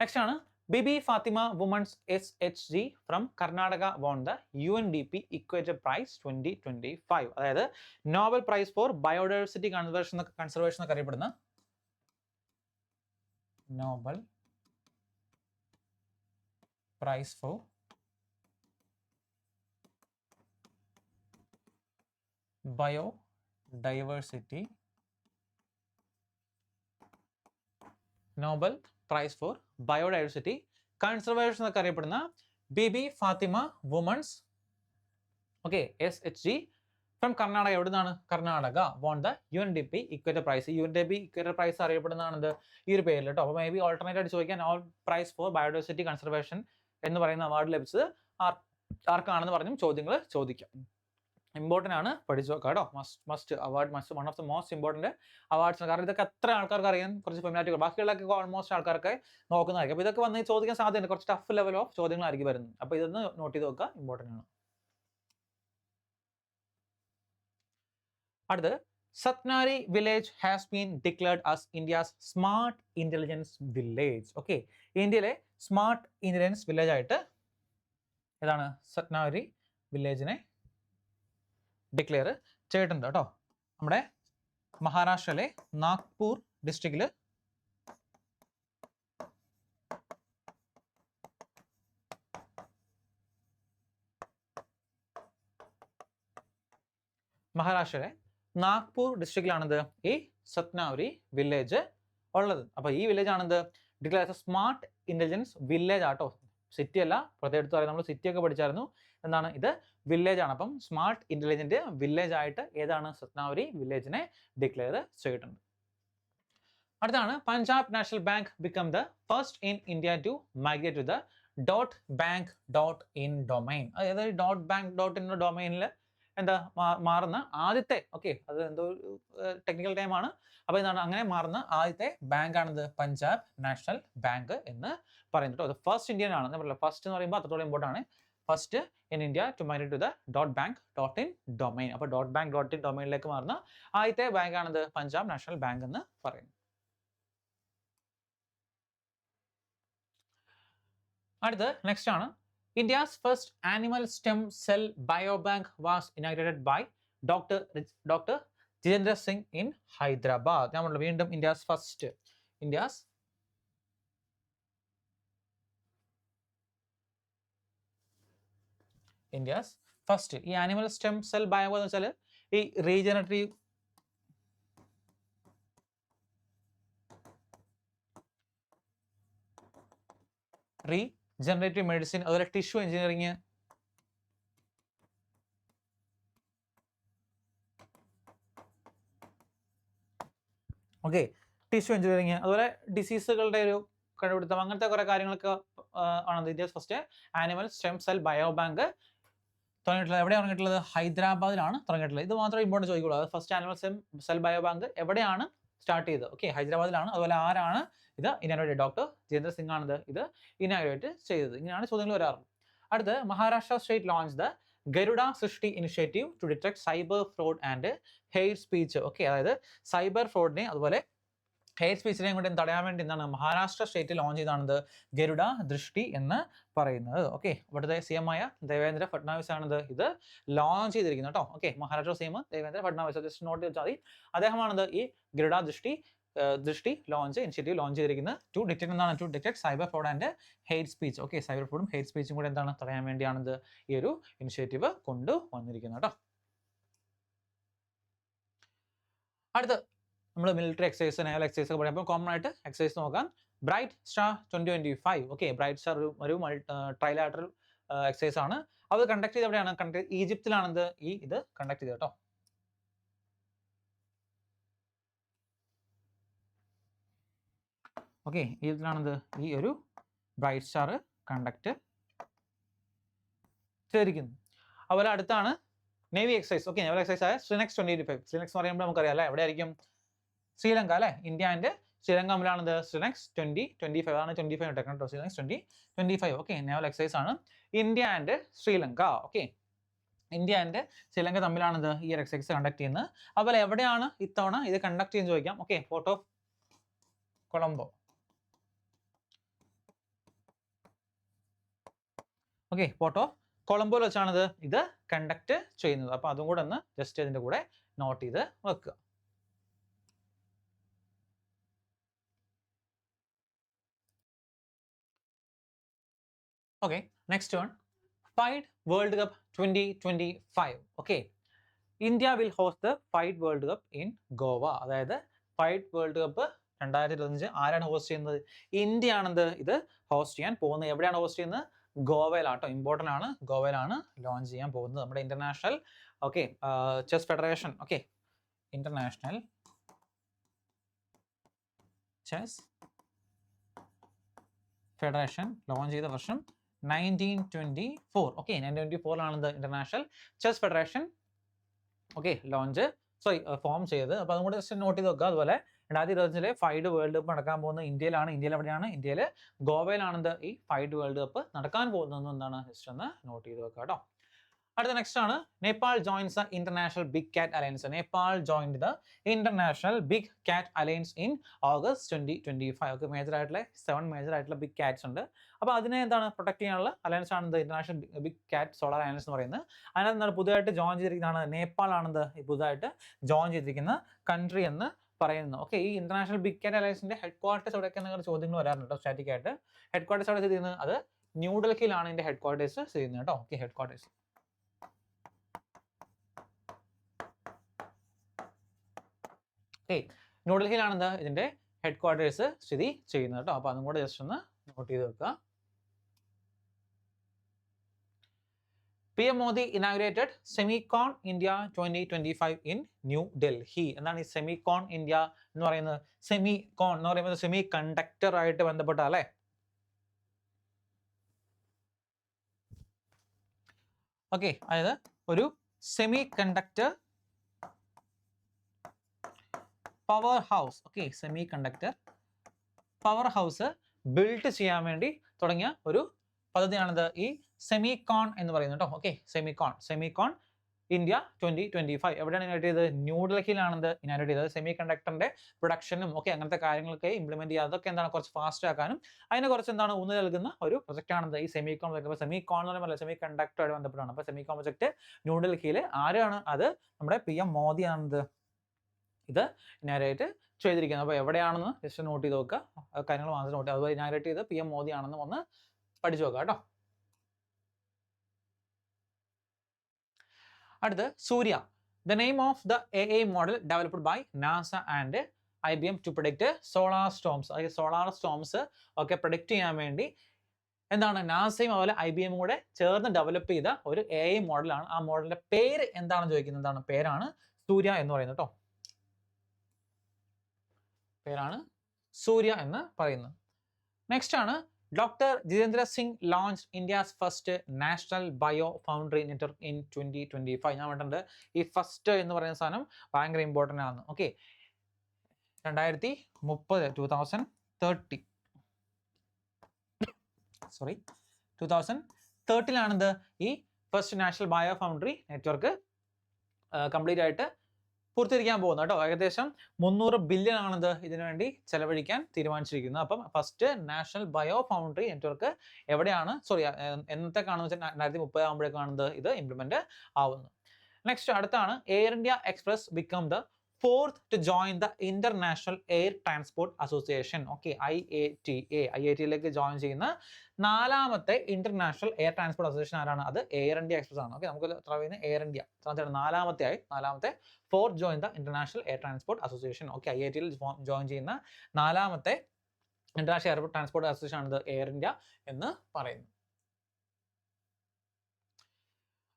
നെക്സ്റ്റ് ആണ് BB Fatima Women's SHG from Karnataka won the UNDP Equator Prize 2025. അതായത് Nobel prize for biodiversity conservation എന്നൊക്കെ അറിയപ്പെടുന്ന Nobel prize for biodiversity Nobel prize for biodiversity conservation എന്നൊക്കെ അറിയപ്പെടുന്ന BB Fatima women's SHG from Karnataka. എവിടെ നിന്നാണ്? Karnataka won the UNDP equator prize. UNDP equator prize അറിയപ്പെടുന്നതാണെന്ത് ഈ ഒരു പേരിൽ കേട്ടോ. അപ്പോൾ മേ ബി ഓൾട്ടർനേറ്റ് ആയിട്ട് ചോദിക്കാൻ all prize for biodiversity conservation എന്ന് പറയുന്ന അവാർഡ് ലഭിച്ചത് ആർക്കാണെന്ന് പറഞ്ഞും ചോദ്യങ്ങൾ ചോദിക്കാം. ഇമ്പോർട്ടൻ്റ് ആണ്, പഠിച്ചു നോക്കാം കേട്ടോ. Must award must one of the most important awards. കാരണം ഇതൊക്കെ എത്ര ആൾക്കാർക്ക് അറിയാൻ കുറച്ച് ഫെമിനാരിറ്റി. ബാക്കിയുള്ളതൊക്കെ ഓൾമോസ്റ്റ് ആൾക്കാർക്ക് നോക്കുന്നതായിരിക്കും. അപ്പോൾ ഇതൊക്കെ വന്ന് ചോദിക്കാൻ സാധ്യതയുണ്ട്. കുറച്ച് ടഫ് ലെവൽ ഓഫ് ചോദ്യങ്ങളായിരിക്കും വരുന്നത്. അപ്പോൾ ഇതൊന്ന് നോട്ട് ചെയ്ത് നോക്കുക, ഇമ്പോർട്ടൻ്റ് ആണ്. അടുത്ത്, Satnari village has been declared as India's smart intelligence village. ഇന്ത്യയിലെ സ്മാർട്ട് ഇന്റലിജൻസ് വില്ലേജ് ആയിട്ട് ഏതാണ് സത്നാരി വില്ലേജിനെ ഡിക്ലെയർ ചെയ്തിട്ടുണ്ട് കേട്ടോ. നമ്മുടെ മഹാരാഷ്ട്രയിലെ നാഗ്പൂർ ഡിസ്ട്രിക്റ്റിൽ ഡിസ്ട്രിക്റ്റിലാണിത് ഈ സത്നാവരി വില്ലേജ് ഉള്ളത്. അപ്പോൾ ഈ വില്ലേജ് ആണിത് declare as smart intelligence village ആട്ടോ. സിറ്റി അല്ല, പ്രത്യേകം എടുത്ത് പറയാം. നമ്മൾ സിറ്റി ഒക്കെ പഠിച്ചായിരുന്നു. എന്താണ് ഇത്? വില്ലേജ് ആണ്. അപ്പം സ്മാർട്ട് ഇന്റലിജന്റ് വില്ലേജ് ആയിട്ട് ഏതാണ് സത്നാവരി വില്ലേജിനെ ഡിക്ലെയർ ചെയ്തിട്ടുണ്ട്. അടുത്താണ്, Punjab national bank become the first in India to migrate to the .bank.in domain. അതായത് .bank.in ഡൊമൈനിൽ എന്താ മാറുന്ന ആദ്യത്തെ അത് എന്തോ ടെക്നിക്കൽ ടൈം ആണ്. അപ്പോൾ എന്താണ് അങ്ങനെ മാറുന്ന ആദ്യത്തെ ബാങ്ക് ആണിത് പഞ്ചാബ് നാഷണൽ ബാങ്ക് എന്ന് പറയുന്നത്. അത് ഫസ്റ്റ് ഇന്ത്യൻ ആണ്. ഫസ്റ്റ് എന്ന് പറയുമ്പോൾ അത്രത്തോളം ഇമ്പോർട്ടൻ്റ് ആണ്. First in India to migrate to the .bank.in domain. അപ്പോൾ .bank.in ഡൊമൈനിലേക്ക് മാറുന്ന ആദ്യത്തെ ബാങ്ക് ആണിത് പഞ്ചാബ് നാഷണൽ ബാങ്ക് എന്ന് പറയുന്നത്. അടുത്ത് നെക്സ്റ്റ് ആണ്, India's first animal stem cell biobank was inaugurated by doctor Jitendra Singh in Hyderabad. നമ്മൾ വീണ്ടും ഇന്ത്യസ് ഫസ്റ്റ് ഈ ആനിമൽ സ്റ്റെം സെൽ ബയോ എന്ന് വെച്ചാൽ ഈ റീജനറേറ്റീവ് മെഡിസിൻ, അതുപോലെ ടിഷ്യൂ എഞ്ചിനീയറിംഗ്, ടിഷ്യൂ എഞ്ചിനീയറിംഗ്, അതുപോലെ ഡിസീസുകളുടെ ഒരു കണ്ടുപിടുത്തം, അങ്ങനത്തെ കുറെ കാര്യങ്ങളൊക്കെ ആണ് India's first animal stem cell biobank തുടങ്ങിയിട്ടുള്ളത്. എവിടെയാണ് തുടങ്ങിയിട്ടുള്ളത്? ഹൈദരാബാദിലാണ് തുടങ്ങിയിട്ടുള്ളത്. ഇത് മാത്രമേ ഇമ്പോർട്ടൻറ്റ് ചോദിക്കുള്ളൂ. അത് first animal cell biobank എവിടെയാണ് സ്റ്റാർട്ട് ചെയ്തത്? ഹൈദരാബാദിലാണ്. അതുപോലെ ആരാണ് ഇത് ഇനാഗ്രേറ്റ്? ഡോക്ടർ ജിതേന്ദ്ര സിംഗ് ആണ് ഇത് ഇനാഗ്രേറ്റ് ചെയ്തത്. ഇങ്ങനെയാണ് ചോദ്യങ്ങൾ വരാറുള്ളത്. അടുത്ത്, Maharashtra state launch the Garuda Srishti initiative to detect cyber fraud and hate speech. അതായത് സൈബർ ഫ്രോഡിനെ അതുപോലെ ഹെയ്റ്റ് സ്പീച്ചിനെയും കൊണ്ട് തടയാൻ വേണ്ടി എന്താണ് മഹാരാഷ്ട്ര സ്റ്റേറ്റ് ലോഞ്ച് ചെയ്താണിത് ഗരുഡ ദൃഷ്ടി എന്ന് പറയുന്നത്. ഇവിടുത്തെ CM ആയ ദേവേന്ദ്ര ഫഡ്നാവിസ് ആണിത് ഇത് ലോഞ്ച് ചെയ്തിരിക്കുന്നത് കേട്ടോ. Maharashtra CM Devendra Fadnavis, just note ചെയ്താൽ മതി. അദ്ദേഹമാണിത് ഈ ഗരുഡ ദൃഷ്ടി ഇനിഷ്യേറ്റീവ് ലോഞ്ച് ചെയ്തിരിക്കുന്നത്. To detect cyber fraud and hate speech. Cyber ഫ്രോഡും ഹെയ്റ്റ് സ്പീച്ചും കൂടെ എന്താണ് തടയാൻ വേണ്ടിയാണിത് ഈ ഒരു ഇനിഷ്യേറ്റീവ് കൊണ്ടുവന്നിരിക്കുന്നത് കേട്ടോ. അടുത്ത് നമ്മൾ മിലിറ്ററി എക്സസൈസ്, നേവൽ എക്സസൈസ് ഒക്കെ പറയുമ്പോൾ കോമൺ ആയിട്ട് എക്സസൈസ് നോക്കാം. Bright star 2025. ബ്രൈറ്റ് സ്റ്റാർ ഒരു ട്രൈലാറ്ററൽ എക്സസൈസ് ആണ്. അത് കണ്ടക്ട് ചെയ്ത് എവിടെയാണ്? ഈജിപ്തിലാണിത് ഇത് കണ്ടക്ട് ചെയ്തത് കേട്ടോ. ഈജിപ്തിലാണിത് ഈ ഒരു ബ്രൈറ്റ് സ്റ്റാർ കണ്ടക്ട് ചെയ്തിരിക്കുന്നത്. അതുപോലെ അടുത്താണ് നേവി എക്സസൈസ്. നേവൽ എക്സസൈസ് ആയ ശ്രീനെക്സ് 2025. ശ്രീനെക്സ് എന്ന് പറയുമ്പോൾ നമുക്കറിയാം അല്ലേ, എവിടെയായിരിക്കും? ശ്രീലങ്ക അല്ലേ. ഇന്ത്യ ആൻഡ് ശ്രീലങ്ക തമ്മിലാണിത് ശ്രീനെക്സ് 2025 ആണ്. 25 ഇട്ടേക്കണം കേട്ടോ. ശ്രീനെക്സ് 2025 നേവൽ എക്സസൈസ് ആണ്. India and Sri Lanka India and Sri Lanka തമ്മിലാണിത് ഈ ഒരു എക്സസൈസ് കണ്ടക്ട് ചെയ്യുന്നത്. അതുപോലെ എവിടെയാണ് ഇത്തവണ ഇത് കണ്ടക്ട് ചെയ്യുന്നത് ചോദിക്കാം. Fort of Colombo. Okay, port of കൊളംബോയിൽ വെച്ചാണ് ഇത് കണ്ടക്ട് ചെയ്യുന്നത്. അപ്പോൾ അതും കൂടെ ഒന്ന് ജസ്റ്റ് ഇതിൻ്റെ കൂടെ നോട്ട് ചെയ്ത് വെക്കുക. Okay, next one, fried world cup 2025. Okay, India will host the fried world cup in Goa. അതായത് ഫൈഡ് വേൾഡ് കപ്പ് 2025 ആരാണ് ഹോസ്റ്റ് ചെയ്യുന്നത്? ഇന്ത്യ ആണെന്ത് ഇത് ഹോസ്റ്റ് ചെയ്യാൻ പോകുന്നത്. എവിടെയാണ് ഹോസ്റ്റ് ചെയ്യുന്നത്? ഗോവയിലാട്ടോ. ഇമ്പോർട്ടൻ്റ് ആണ്. ഗോവയിലാണ് ലോഞ്ച് ചെയ്യാൻ പോകുന്നത്. നമ്മുടെ international chess federation, international chess federation launch ചെയ്ത വർഷം 1924. 1924 ഇന്റർനാഷണൽ ചെസ് ഫെഡറേഷൻ ഫോം ചെയ്തത്. അപ്പോൾ അതും കൂടെ ജസ്റ്റ് നോട്ട് ചെയ്ത് വെക്കുക. അതുപോലെ 2025 ഫൈഡ് വേൾഡ് കപ്പ് നടക്കാൻ പോകുന്നത് ഇന്ത്യയിലാണ്. ഇന്ത്യയിൽ എവിടെയാണ്? ഇന്ത്യയിൽ ഗോവയിലാണ് ഈ ഫൈഡ് വേൾഡ് കപ്പ് നടക്കാൻ പോകുന്നത്. എന്താണ് ജസ്റ്റ് ഒന്ന് നോട്ട് ചെയ്ത് വെക്കുക കേട്ടോ. അടുത്ത നെക്സ്റ്റ് ആണ്, Nepal joins the international big cat alliance. Nepal joined the international big cat alliance in August 2025. Major ആയിട്ടുള്ള 7 മേജർ ആയിട്ടുള്ള ബിഗ് കാറ്റ്സ് ഉണ്ട്. അപ്പോൾ അതിനെ എന്താണ് പ്രൊട്ടക്ട് ചെയ്യാനുള്ള അലയൻസ് ആണ് ഇന്റർനാഷണൽ ബിഗ് കാറ്റ് സോളാർ അലയൻസ് എന്ന് പറയുന്നത്. അതിനകത്ത് എന്താണ് പുതുതായിട്ട് ജോയിൻ ചെയ്തിരിക്കുന്നതാണ് നേപ്പാൾ ആണെന്ത് പുതുതായിട്ട് ജോയിൻ ചെയ്തിരിക്കുന്ന കൺട്രി എന്ന് പറയുന്നു. ഈ ഇന്റർനാഷണൽ ബിഗ് കാറ്റ് അലയൻസിന്റെ ഹെഡ് ക്വാർട്ടേഴ്സ് എവിടെയൊക്കെ എന്നുള്ള ചോദ്യങ്ങൾ വരാറുണ്ട് സ്റ്റാറ്റിക് ആയിട്ട്. ഹെഡ് ക്വാർട്ടേഴ്സ് എവിടെ സ്ഥിതി ചെയ്യുന്നത്? അത് ന്യൂഡൽഹിയിലാണ് ഇതിന്റെ ഹെഡ് ക്വാർട്ടേഴ്സ് സ്ഥിതി ചെയ്യുന്നത് കേട്ടോ. ഹെഡ് ക്വാർട്ടേഴ്സ് ന്യൂഡൽഹിയിലാണ് ഇതിന്റെ ഹെഡ് ക്വാർട്ടേഴ്സ് സ്ഥിതി ചെയ്യുന്നത് കേട്ടോ. അപ്പോൾ അതും കൂടെ ജസ്റ്റ് ഒന്ന് നോട്ട് ചെയ്ത് വെക്കുക. PM Modi inaugurated Semicon India 2025 in New Delhi. എന്താണ് ഈ സെമികോൺ ഇന്ത്യ എന്ന് പറയുന്നത്? സെമികോൺ എന്ന് പറയുന്നത് സെമി കണ്ടക്ടർ ആയിട്ട് ബന്ധപ്പെട്ട അല്ലേ? അതായത് ഒരു semi conductor power house. Semi conductor power house build ചെയ്യാൻ വേണ്ടി തുടങ്ങിയ ഒരു പദ്ധതിയാണിത് ഈ സെമികോൺ എന്ന് പറയുന്നത് കേട്ടോ. സെമികോൺ ഇന്ത്യ 2025 എവിടെയാണ് ഇനാഗ്രേറ്റ് ചെയ്തത്? ന്യൂഡൽഹിയിലാണ് ഇനാഗ്രേറ്റ് ചെയ്തത്. സെമി കണ്ടക്ടറിന്റെ പ്രൊഡക്ഷനും അങ്ങനത്തെ കാര്യങ്ങളൊക്കെ ഇംപ്ലിമെന്റ് ചെയ്യുക, അതൊക്കെ എന്താണ് കുറച്ച് ഫാസ്റ്റ് ആക്കാനും അതിനെ കുറച്ച് എന്താണ് ഊന്നൽ നൽകുന്ന ഒരു പ്രൊജക്റ്റ് ആണിത് ഈ സെമികോൺ പ്രൊജക്ട്. അപ്പോൾ സെമികോൺ എന്ന് പറയുമ്പോൾ സെമി കണ്ടക്ടറുമായിട്ട് ബന്ധപ്പെട്ടാണ്. അപ്പോൾ സെമികോൺ പ്രൊജക്ട് ന്യൂഡൽഹിയിൽ ആരാണ്? അത് നമ്മുടെ PM മോദി ആണിത് ഇത് ഇനാഗ്രേറ്റ് ചെയ്തിരിക്കുന്നത്. അപ്പോൾ എവിടെയാണെന്ന് ജസ്റ്റ് നോട്ട് ചെയ്ത് നോക്കുക. കാര്യങ്ങൾ മാത്രം നോട്ട് ചെയ്യുക. അതുപോലെ ഇനാഗ്രേറ്റ് ചെയ്ത് PM മോദി ആണെന്ന് ഒന്ന് പഠിച്ചു നോക്കുക കേട്ടോ. അടുത്ത് സൂര്യ. The name of the AI model developed by NASA and IBM to predict solar storms. Solar storms predict ചെയ്യാൻ വേണ്ടി എന്താണ് നാസയും അതുപോലെ IBM കൂടെ ചേർന്ന് ഡെവലപ്പ് ചെയ്ത ഒരു AI മോഡലാണ്. ആ മോഡലിന്റെ പേര് എന്താണെന്ന് ചോദിക്കുന്നത്. എന്താണ് പേരാണ്? സൂര്യ എന്ന് പറയുന്നത് കേട്ടോ. പേരാണ് സൂര്യ എന്ന് പറയുന്നത്. നെക്സ്റ്റ് ആണ്, Dr. Jitendra Singh launched India's first national bio foundry network in 2025. ഞാൻ പറഞ്ഞിട്ടുണ്ട് ഈ ഫസ്റ്റ് എന്ന് പറയുന്ന സാധനം ഭയങ്കര ഇമ്പോർട്ടൻ്റ് ആണ്. 2030 ഈ first national bio foundry network complete ആയിട്ട് പൂർത്തീകരിക്കാൻ പോകുന്നത് കേട്ടോ. ഏകദേശം 300 ബില്യൺ ആണിത് ഇതിനു വേണ്ടി ചെലവഴിക്കാൻ തീരുമാനിച്ചിരിക്കുന്നത്. അപ്പം first national bio foundry network എവിടെയാണ് എന്നത്തേക്കാണെന്ന് വെച്ചാൽ 2030 ആകുമ്പോഴേക്കാണ് ഇത് ഇംപ്ലിമെന്റ് ആവുന്നത്. നെക്സ്റ്റ് അടുത്താണ്, air India express become the 4th to join the International Air Transport Association. IATA. IATA join ചെയ്യുന്ന 4ാമത്തെ ഇന്റർനാഷണൽ എയർ ട്രാൻസ്പോർട്ട് അസോസിയേഷൻ ആരാണ്? അത് എയർ ഇന്ത്യ എക്സ്പ്രസ് ആണ്. നമുക്ക് എയർ ഇന്ത്യ 4ാമത്തെ 4th join the International Air Transport Association. IATA join ചെയ്യുന്ന 4ാമത്തെ international air transport association ആണ് എയർ ഇന്ത്യ എന്ന് പറയുന്നത്.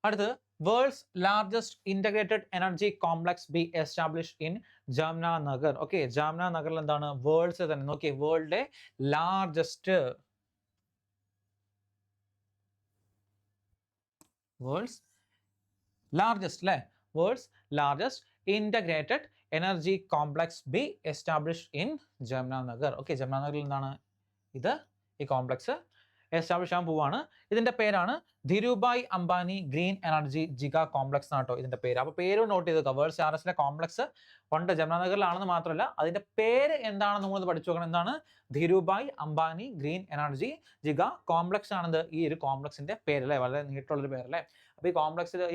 അടുത്തത്, world's largest integrated energy complex be established in Jamnagar. ജാംനഗറിൽ എന്താണ്? വേൾഡ്സ് തന്നെ വേൾഡിലെ largest integrated energy complex be established in Jamnagar. ജാംനഗറിൽ എന്താണ് ഇത് ഈ കോംപ്ലക്സ് എസ്റ്റാബ്ലിഷ് ചെയ്യാൻ പോവാണ്. ഇതിന്റെ പേരാണ് Dhirubhai Ambani green energy giga complex എന്നാട്ടോ ഇതിന്റെ പേര്. അപ്പോൾ പേര് നോട്ട് ചെയ്ത് വേൾഡ് ലാർജസ്റ്റ് കോംപ്ലക്സ് ഉണ്ട് ജമുനാനഗറിലാണെന്ന് മാത്രമല്ല അതിന്റെ പേര് എന്താണെന്ന് നമ്മൾ പഠിച്ചു നോക്കണം. എന്താണ്? Dhirubhai Ambani green energy giga complex ആണെന്ന് ഈ ഒരു കോംപ്ലക്സിന്റെ പേര് അല്ലേ, വളരെ നീട്ടുള്ളൊരു പേരല്ലേ. അപ്പോൾ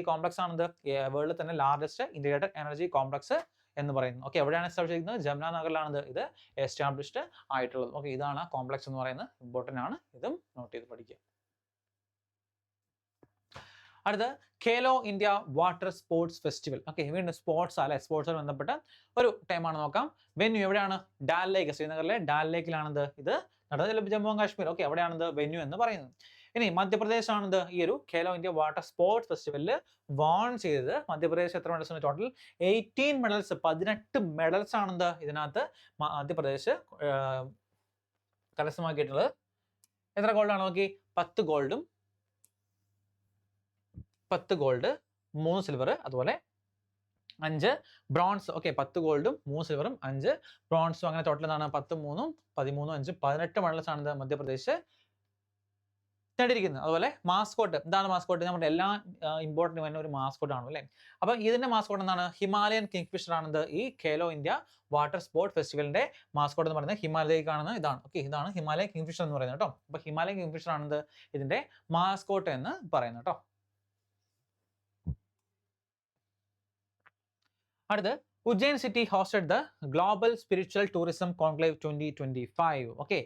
ഈ കോംപ്ലക്സ് ആണെന്ന് വേൾഡിൽ തന്നെ ലാർജസ്റ്റ് ഇന്റഗ്രേറ്റഡ് എനർജി കോംപ്ലക്സ് എന്ന് പറയുന്നത്. ഓക്കെ, എവിടെയാണ് എസ്റ്റാബ്ലിഷ് ചെയ്യുന്നത്? ജമുനാനഗറിലാണ് ഇത് എസ്റ്റാബ്ലിഷ്ഡ് ആയിട്ടുള്ളത്. ഓക്കെ, ഇതാണ് കോംപ്ലക്സ് എന്ന് പറയുന്നത്. ഇമ്പോർട്ടന്റ് ആണ്, ഇതും നോട്ട് ചെയ്ത് പഠിക്കുക. അടുത്ത Khelo India water sports festival. Okay, വീണ്ടും സ്പോർട്സ് അല്ലെ, സ്പോർട്സുമായി ബന്ധപ്പെട്ട ഒരു ടൈമാണ് നോക്കാം. വെന്യൂ എവിടെയാണ്? ഡാൽ ലേക്ക്, ശ്രീനഗറിലെ ഡാൽ ലേക്കിലാണിത് ഇത് നടന്നത്. ജമ്മു ആൻഡ് കാശ്മീർ. ഓക്കെ, എവിടെയാണിത് വെന്യൂ എന്ന് പറയുന്നത്? ഇനി മധ്യപ്രദേശ് ആണിത് ഈ ഒരു ഖേലോ ഇന്ത്യ വാട്ടർ സ്പോർട്സ് ഫെസ്റ്റിവലിൽ വാൺ ചെയ്തത്. മധ്യപ്രദേശ് എത്ര മെഡൽസ് ഉണ്ട്? ടോട്ടൽ 18 മെഡൽസ്, 18 മെഡൽസ് ആണെന്ത് ഇതിനകത്ത് മധ്യപ്രദേശ് കരസ്ഥമാക്കിയിട്ടുള്ളത്. എത്ര ഗോൾഡാണ് നോക്കി? 10 ഗോൾഡും 10 ഗോൾഡ് 3 സിൽവർ, അതുപോലെ 5 ബ്രോൺസ്. ഓക്കെ, 10 ഗോൾഡും 3 സിൽവറും 5 ബ്രോൺസും, അങ്ങനെ ടോട്ടൽ എന്താണ്? 10 3 13 5 18 മെഡൽസ് ആണ് മധ്യപ്രദേശ് നേടിയിരിക്കുന്നത്. അതുപോലെ മാസ്കോട്ട്, എന്താണ് മാസ്കോട്ട്? നമ്മുടെ എല്ലാ ഇമ്പോർട്ടൻ്റ് വരുന്ന ഒരു മാസ്കോട്ട് ആണ് അല്ലേ. അപ്പം ഇതിന്റെ മാസ്കോട്ട് എന്താണ്? ഹിമാലയൻ കിങ്ഫിഷർ ആണെന്ന് ഈ ഖേലോ ഇന്ത്യ വാട്ടർ സ്പോർട്സ് ഫെസ്റ്റിവലിന്റെ മാസ്കോട്ട് എന്ന് പറയുന്നത് ഹിമാലയയിൽ കാണുന്ന ഇതാണ്. ഓക്കെ, ഇതാണ് ഹിമാലയൻ കിങ്ഫിഷർ എന്ന് പറയുന്നത് കേട്ടോ. അപ്പൊ ഹിമാലയൻ കിങ്ഫിഷർ ആണെന്ന് ഇതിന്റെ മാസ്കോട്ട് എന്ന് പറയുന്നത് കേട്ടോ. അടുത്ത് Ujjain city hosted the global spiritual tourism conclave 2025. Okay,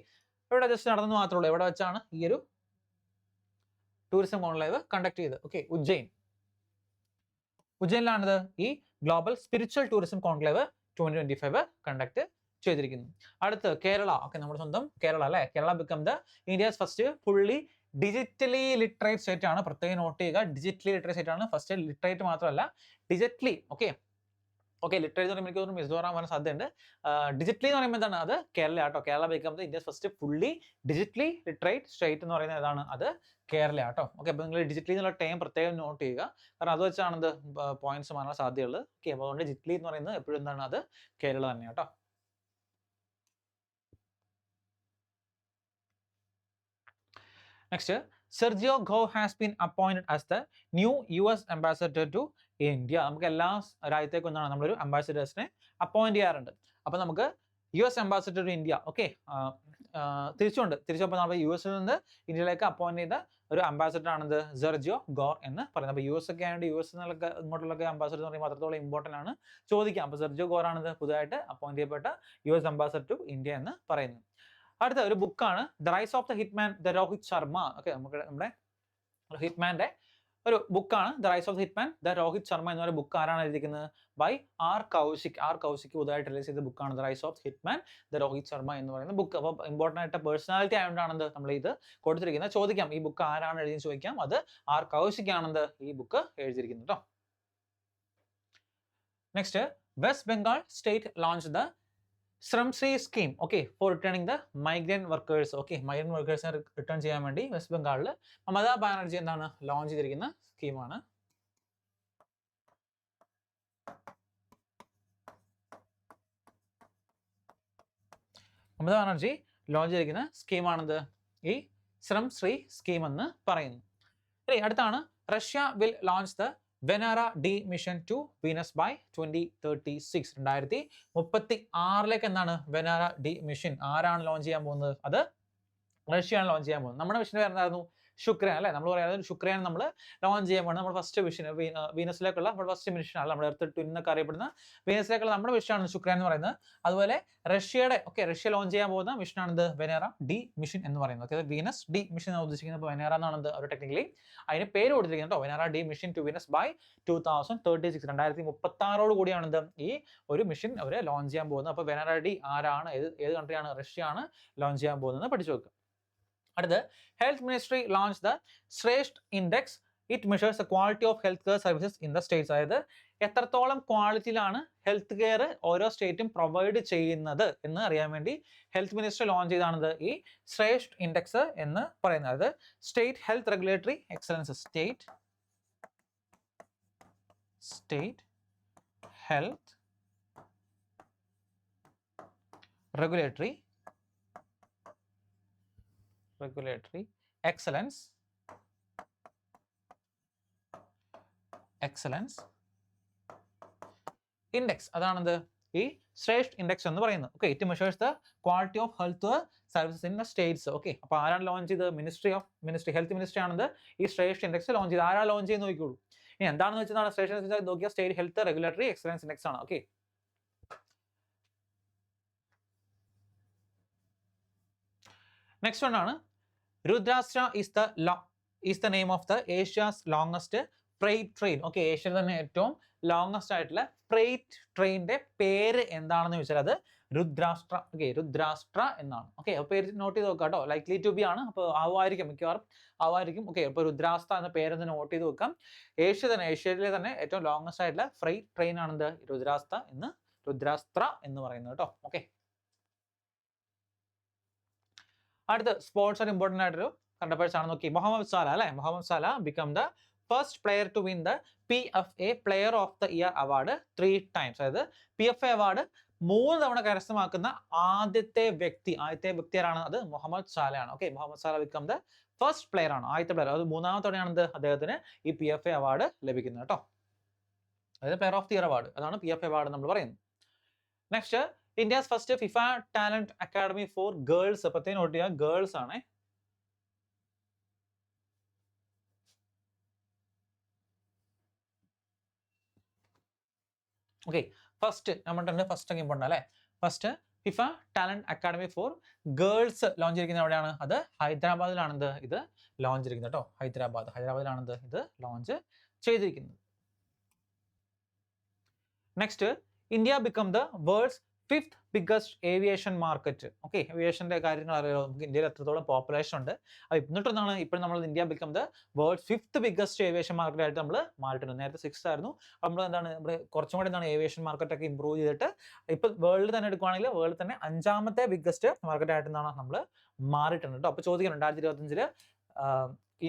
ഇവിടെ ജസ്റ്റ് നടന്നു മാത്രമേ ഉള്ളൂ. എവിടെ വെച്ചാണ് ഈ ഒരു ടൂറിസം കോൺക്ലേവ് കണ്ടക്ട് ചെയ്തത്? ഓക്കെ, ഉജ്ജയിനിലാണിത് ഈ global spiritual tourism conclave 2025 conduct ചെയ്തിരിക്കുന്നു. അടുത്ത് കേരള. ഓക്കെ, നമ്മുടെ സ്വന്തം കേരള അല്ലെ. Kerala become the India's first fully digitally literate state ആണ്. പ്രത്യേകം നോട്ട് ചെയ്യുക, ഡിജിറ്റലി ലിറ്ററേറ്റ് സ്റ്റേറ്റ് ആണ്. ഫസ്റ്റ് ലിറ്ററേറ്റ് മാത്രമല്ല ഡിജിറ്റലി. ഓക്കെ, ലിറ്ററേച്ചർ എന്ന് പറയുമ്പോൾ എനിക്ക് തോന്നുന്നു മിസോറാം വരാൻ സാധ്യതയുണ്ട്. ഡിജിറ്റലി എന്ന് പറയുമ്പോൾ എന്താണ്? അത് കേരള ആട്ടോ. Kerala become the India's first fully digitally literate state എന്ന് പറയുന്നത് ഏതാണ്? അത് കേരള ആട്ടോ. ഓക്കെ, അപ്പോൾ നിങ്ങൾ ഡിജിറ്റലി എന്നുള്ള ടൈം പ്രത്യേകം നോട്ട് ചെയ്യുക, കാരണം അത് വെച്ചാണ് ഇത് പോയിന്റ്സ് മാറാൻ സാധ്യതയുള്ളത്. ഓക്കെ, അപ്പോൾ അതുകൊണ്ട് ഡിജിറ്റലി എന്ന് പറയുന്നത് എപ്പോഴും എന്താണ്? അത് കേരള തന്നെ കേട്ടോ. Next, Sergio Gor has been appointed as the new US ambassador to India. നമുക്ക് എല്ലാ രാജ്യത്തേക്കും എന്താണ് നമ്മളൊരു അംബാസിഡേഴ്സിനെ അപ്പോയിന്റ് ചെയ്യാറുണ്ട്. അപ്പൊ നമുക്ക് US ambassador to India. Okay, തിരിച്ചപ്പോൾ നമ്മൾ US നിന്ന് ഇന്ത്യയിലേക്ക് അപ്പോയിന്റ് ചെയ്ത ഒരു അംബാസിഡർ ആണിത് സെർജിയോ ഗോർ എന്ന് പറയുന്നത്. അപ്പോൾ US ഒക്കെ ആയതുകൊണ്ട് US നിന്നൊക്കെ ഇങ്ങോട്ടുള്ള അംബാസിഡർ എന്ന് പറയുമ്പോൾ അത്രത്തോളം ഇമ്പോർട്ടൻ്റ് ആണ്, ചോദിക്കാം. അപ്പോൾ സെർജിയോ ഗോർ ആണിത് പുതുതായിട്ട് അപ്പോയിന്റ് ചെയ്യപ്പെട്ട US ambassador ടു ഇന്ത്യ എന്ന് പറയുന്നത്. അടുത്ത ഒരു ബുക്കാണ് the rise of the hitman the Rohit Sharma. Okay, നമ്മുടെ ഹിറ്റ്മാന്റെ ഒരു ബുക്കാണ് the rise of the hitman the Rohit Sharma എന്ന ഒരു ബുക്ക്. ആരാണ് എഴുതിയിരിക്കുന്നത്? By R Kaushik. പുതുതായിട്ട് റിലീസ് ചെയ്ത ബുക്കാണ് the rise of hitman the Rohit Sharma എന്ന് പറയുന്ന ബുക്ക്. അപ്പോൾ ഇമ്പോർട്ടൻ്റ് ആയിട്ട് പേഴ്സണാലിറ്റി ആയതുകൊണ്ടാണ് നമ്മൾ ഇത് കൊടുത്തിരിക്കുന്നത്. ചോദിക്കാം ഈ ബുക്ക് ആരാണ് എഴുതിയെന്ന് ചോദിക്കാം. അത് ആർ കൗശിക് ആണെന്ന് ഈ ബുക്ക് എഴുതിയിരിക്കുന്നത് കേട്ടോ. Next, west Bengal state launch the Shramshri scheme. Okay, for returning the migrant workers. Okay, migrant workers return ചെയ്യാൻ വേണ്ടി വെസ്റ്റ് ബംഗാളിൽ മമതാ ബാനർജി എന്താണ് ലോഞ്ച് ചെയ്തിരിക്കുന്ന സ്കീമാണ്. മമതാ ബാനർജി ലോഞ്ച് ചെയ്തിരിക്കുന്ന സ്കീമാണിത് ഈ ശ്രംശ്രീ സ്കീം എന്ന് പറയുന്നു. ഇനി അടുത്താണ് Russia will launch the Venera D mission to Venus by 2036. 2036 എന്താണ് വെനാറ ഡി മിഷൻ ആരാണ് ലോഞ്ച് ചെയ്യാൻ പോകുന്നത്? അത് റഷ്യയാണ് ലോഞ്ച് ചെയ്യാൻ പോകുന്നത്. നമ്മുടെ മിഷന്റെ പേര് എന്തായിരുന്നു? ശുക്രയാൻ അല്ലെ. നമ്മൾ പറയുന്നത് ശുക്രയാൻ നമ്മൾ ലോഞ്ച് ചെയ്യാൻ പോകുന്നത്. നമ്മുടെ ഫസ്റ്റ് മിഷൻ വീനസിലേക്കുള്ള നമ്മുടെ ഫസ്റ്റ് മിഷൻ ആണ്. നമ്മുടെ എർത്ത് ട്വിൻ എന്നൊക്കെ അറിയപ്പെടുന്ന വീനസിലേക്കുള്ള നമ്മുടെ മിഷനാണ് ശുക്രയാൻ എന്ന് പറയുന്നത്. അതുപോലെ റഷ്യയുടെ റഷ്യ ലോഞ്ച് ചെയ്യാൻ പോകുന്ന മിഷനാണിത് വെനേറ ഡി മിഷൻ എന്ന് പറയുന്നത്. ഓക്കെ, വീനസ് ഡി മിഷൻ എന്ന് ഉദ്ദേശിക്കുന്നത് വെനേറ എന്നാണ് ഒരു ടെക്നിക്കലി അതിന് പേര് കൊടുത്തിരിക്കുന്നത് കേട്ടോ. Venera D mission to Venus by 2036. 2036 കൂടിയാണ് ഇത് ഈ ഒരു മിഷൻ അവർ ലോഞ്ച് ചെയ്യാൻ പോകുന്നത്. അപ്പോൾ വെനേറ ഡി ആരാണ്? ഏത് കൺട്രിയാണ്? റഷ്യ ആണ് ലോഞ്ച് ചെയ്യാൻ പോകുന്നത് പഠിച്ചു വെക്കുക. അടുത്ത്, health ministry launch the Shreshtha index. It measures the quality of health care services in the States. അതായത് എത്രത്തോളം ക്വാളിറ്റിയിലാണ് ഹെൽത്ത് കെയർ ഓരോ സ്റ്റേറ്റും പ്രൊവൈഡ് ചെയ്യുന്നത് എന്ന് അറിയാൻ വേണ്ടി ഹെൽത്ത് മിനിസ്ട്രി ലോഞ്ച് ചെയ്താണിത് ഈ ശ്രേഷ്ഠ ഇൻഡെക്സ് എന്ന് പറയുന്നത്. അതായത് state health regulatory excellence. State health regulatory excellence index. അതാണെന്ത് ഈ ശ്രേഷ്ഠ ഇൻഡെക്സ് എന്ന് പറയുന്നത്. Okay, it measures the quality of health services in the States. Okay, അപ്പോൾ ആരാണ് ലോഞ്ച് ചെയ്തത്? ഹെൽത്ത് മിനിസ്ട്രി ആണെന്ന് ഈ ശ്രേഷ്ഠ ഇൻഡെക്സ് ലോഞ്ച് ചെയ്ത്. ആരാ ലോഞ്ച് ചെയ്യുന്ന നോക്കിക്കോളൂ. ഇനി എന്താണെന്ന് വെച്ചാൽ ശ്രേഷ്ഠ നോക്കിയാൽ state health regulatory excellence index ആണ്. ഓക്കെ, നെക്സ്റ്റ് വൺ ആണ് രുദ്രാഷ്ട്ര is the name of the Asia's longest freight train. Okay, ഏഷ്യയിൽ തന്നെ ഏറ്റവും ലോങ്സ്റ്റ് ആയിട്ടുള്ള ഫ്രൈറ്റ് ട്രെയിനിന്റെ പേര് എന്താണെന്ന് ചോദിച്ചാൽ അത് രുദ്രാഷ്ട്ര. ഓക്കെ, രുദ്രാഷ്ട്ര എന്നാണ്. ഓക്കെ, അപ്പോൾ പേര് നോട്ട് ചെയ്ത് വെക്കാം കേട്ടോ. ലൈക്ലി ടു ബി ആണ്, അപ്പോൾ ആവുമായിരിക്കും, മിക്കവാറും ആവുമായിരിക്കും. ഓക്കെ, അപ്പോൾ രുദ്രാഷ്ട്ര എന്ന പേരൊന്ന് നോട്ട് ചെയ്ത് വെക്കാം. ഏഷ്യയിലെ തന്നെ ഏറ്റവും ലോങ്സ്റ്റ് ആയിട്ടുള്ള ഫ്രൈറ്റ് ട്രെയിൻ ആണെന്ത്? രുദ്രാഷ്ട്ര എന്ന് പറയുന്നത് കേട്ടോ. ഓക്കെ, അടുത്ത് സ്പോർട്സ് ആണ് ഇമ്പോർട്ടൻ്റ് ആയിട്ടൊരു കണ്ടപ്പേഴ്സ് ആണ്. നോക്കി, മുഹമ്മദ് സാല അല്ലെ. Mohamed Salah become the first player to win the PFA player of the year award 3 times. അതായത് PFA അവാർഡ് 3 തവണ കരസ്ഥമാക്കുന്ന ആദ്യത്തെ വ്യക്തി ആരാണ്? അത് മുഹമ്മദ് സാലയാണ്. Okay, Mohamed Salah become the first player ആണ്, ആദ്യത്തെ പ്ലെയർ. അത് 3ാമത്തെ തവണയാണെന്ത് അദ്ദേഹത്തിന് ഈ PFA അവാർഡ് ലഭിക്കുന്നത് കേട്ടോ. അതായത് player of the year award, അതാണ് PFA അവാർഡ് നമ്മൾ പറയുന്നത്. Next, India's first FIFA talent academy for girls. പ്രത്യേകം നോട്ട് ചെയ്യുക, ഗേൾസ് ആണ്. ഓക്കെ, ഫസ്റ്റ് നമ്മുടെ ഫസ്റ്റ് ഒക്കെ ഇമ്പോർട്ടൻ്റ് അല്ലേ. First FIFA talent academy for girls launch ചെയ്തിരിക്കുന്നത് എവിടെയാണ്? അത് ഹൈദരാബാദിലാണെന്ത് ഇത് ലോഞ്ച് ചെയ്തിരിക്കുന്നത് കേട്ടോ. ഹൈദരാബാദിലാണെന്ത് ഇത് ലോഞ്ച് ചെയ്തിരിക്കുന്നത്. Next, India become the world's 5th biggest aviation market. Okay, ഏവിയേഷന്റെ കാര്യങ്ങൾ അറിയാലോ, നമുക്ക് ഇന്ത്യയിൽ എത്രത്തോളം പോപ്പുലേഷൻ ഉണ്ട്. അപ്പോൾ എന്നിട്ടെന്താണ് ഇപ്പോൾ നമ്മൾ India become the world's 5th biggest aviation market ആയിട്ട് നമ്മൾ മാറിയിട്ടുണ്ട്. നേരത്തെ 6th ആയിരുന്നു. നമ്മൾ എന്താണ് കുറച്ചും കൂടി എന്താണ് ഏവിയേഷൻ മാർക്കറ്റ് ഒക്കെ ഇമ്പ്രൂവ് ചെയ്തിട്ട് ഇപ്പോൾ വേൾഡ് തന്നെ എടുക്കുകയാണെങ്കിൽ വേൾഡ് തന്നെ 5ാമത്തെ ബിഗ്ഗസ്റ്റ് മാർക്കറ്റ് ആയിട്ട് എന്താണ് നമ്മൾ മാറിയിട്ടുണ്ട് കേട്ടോ. അപ്പോൾ ചോദിക്കണം 2025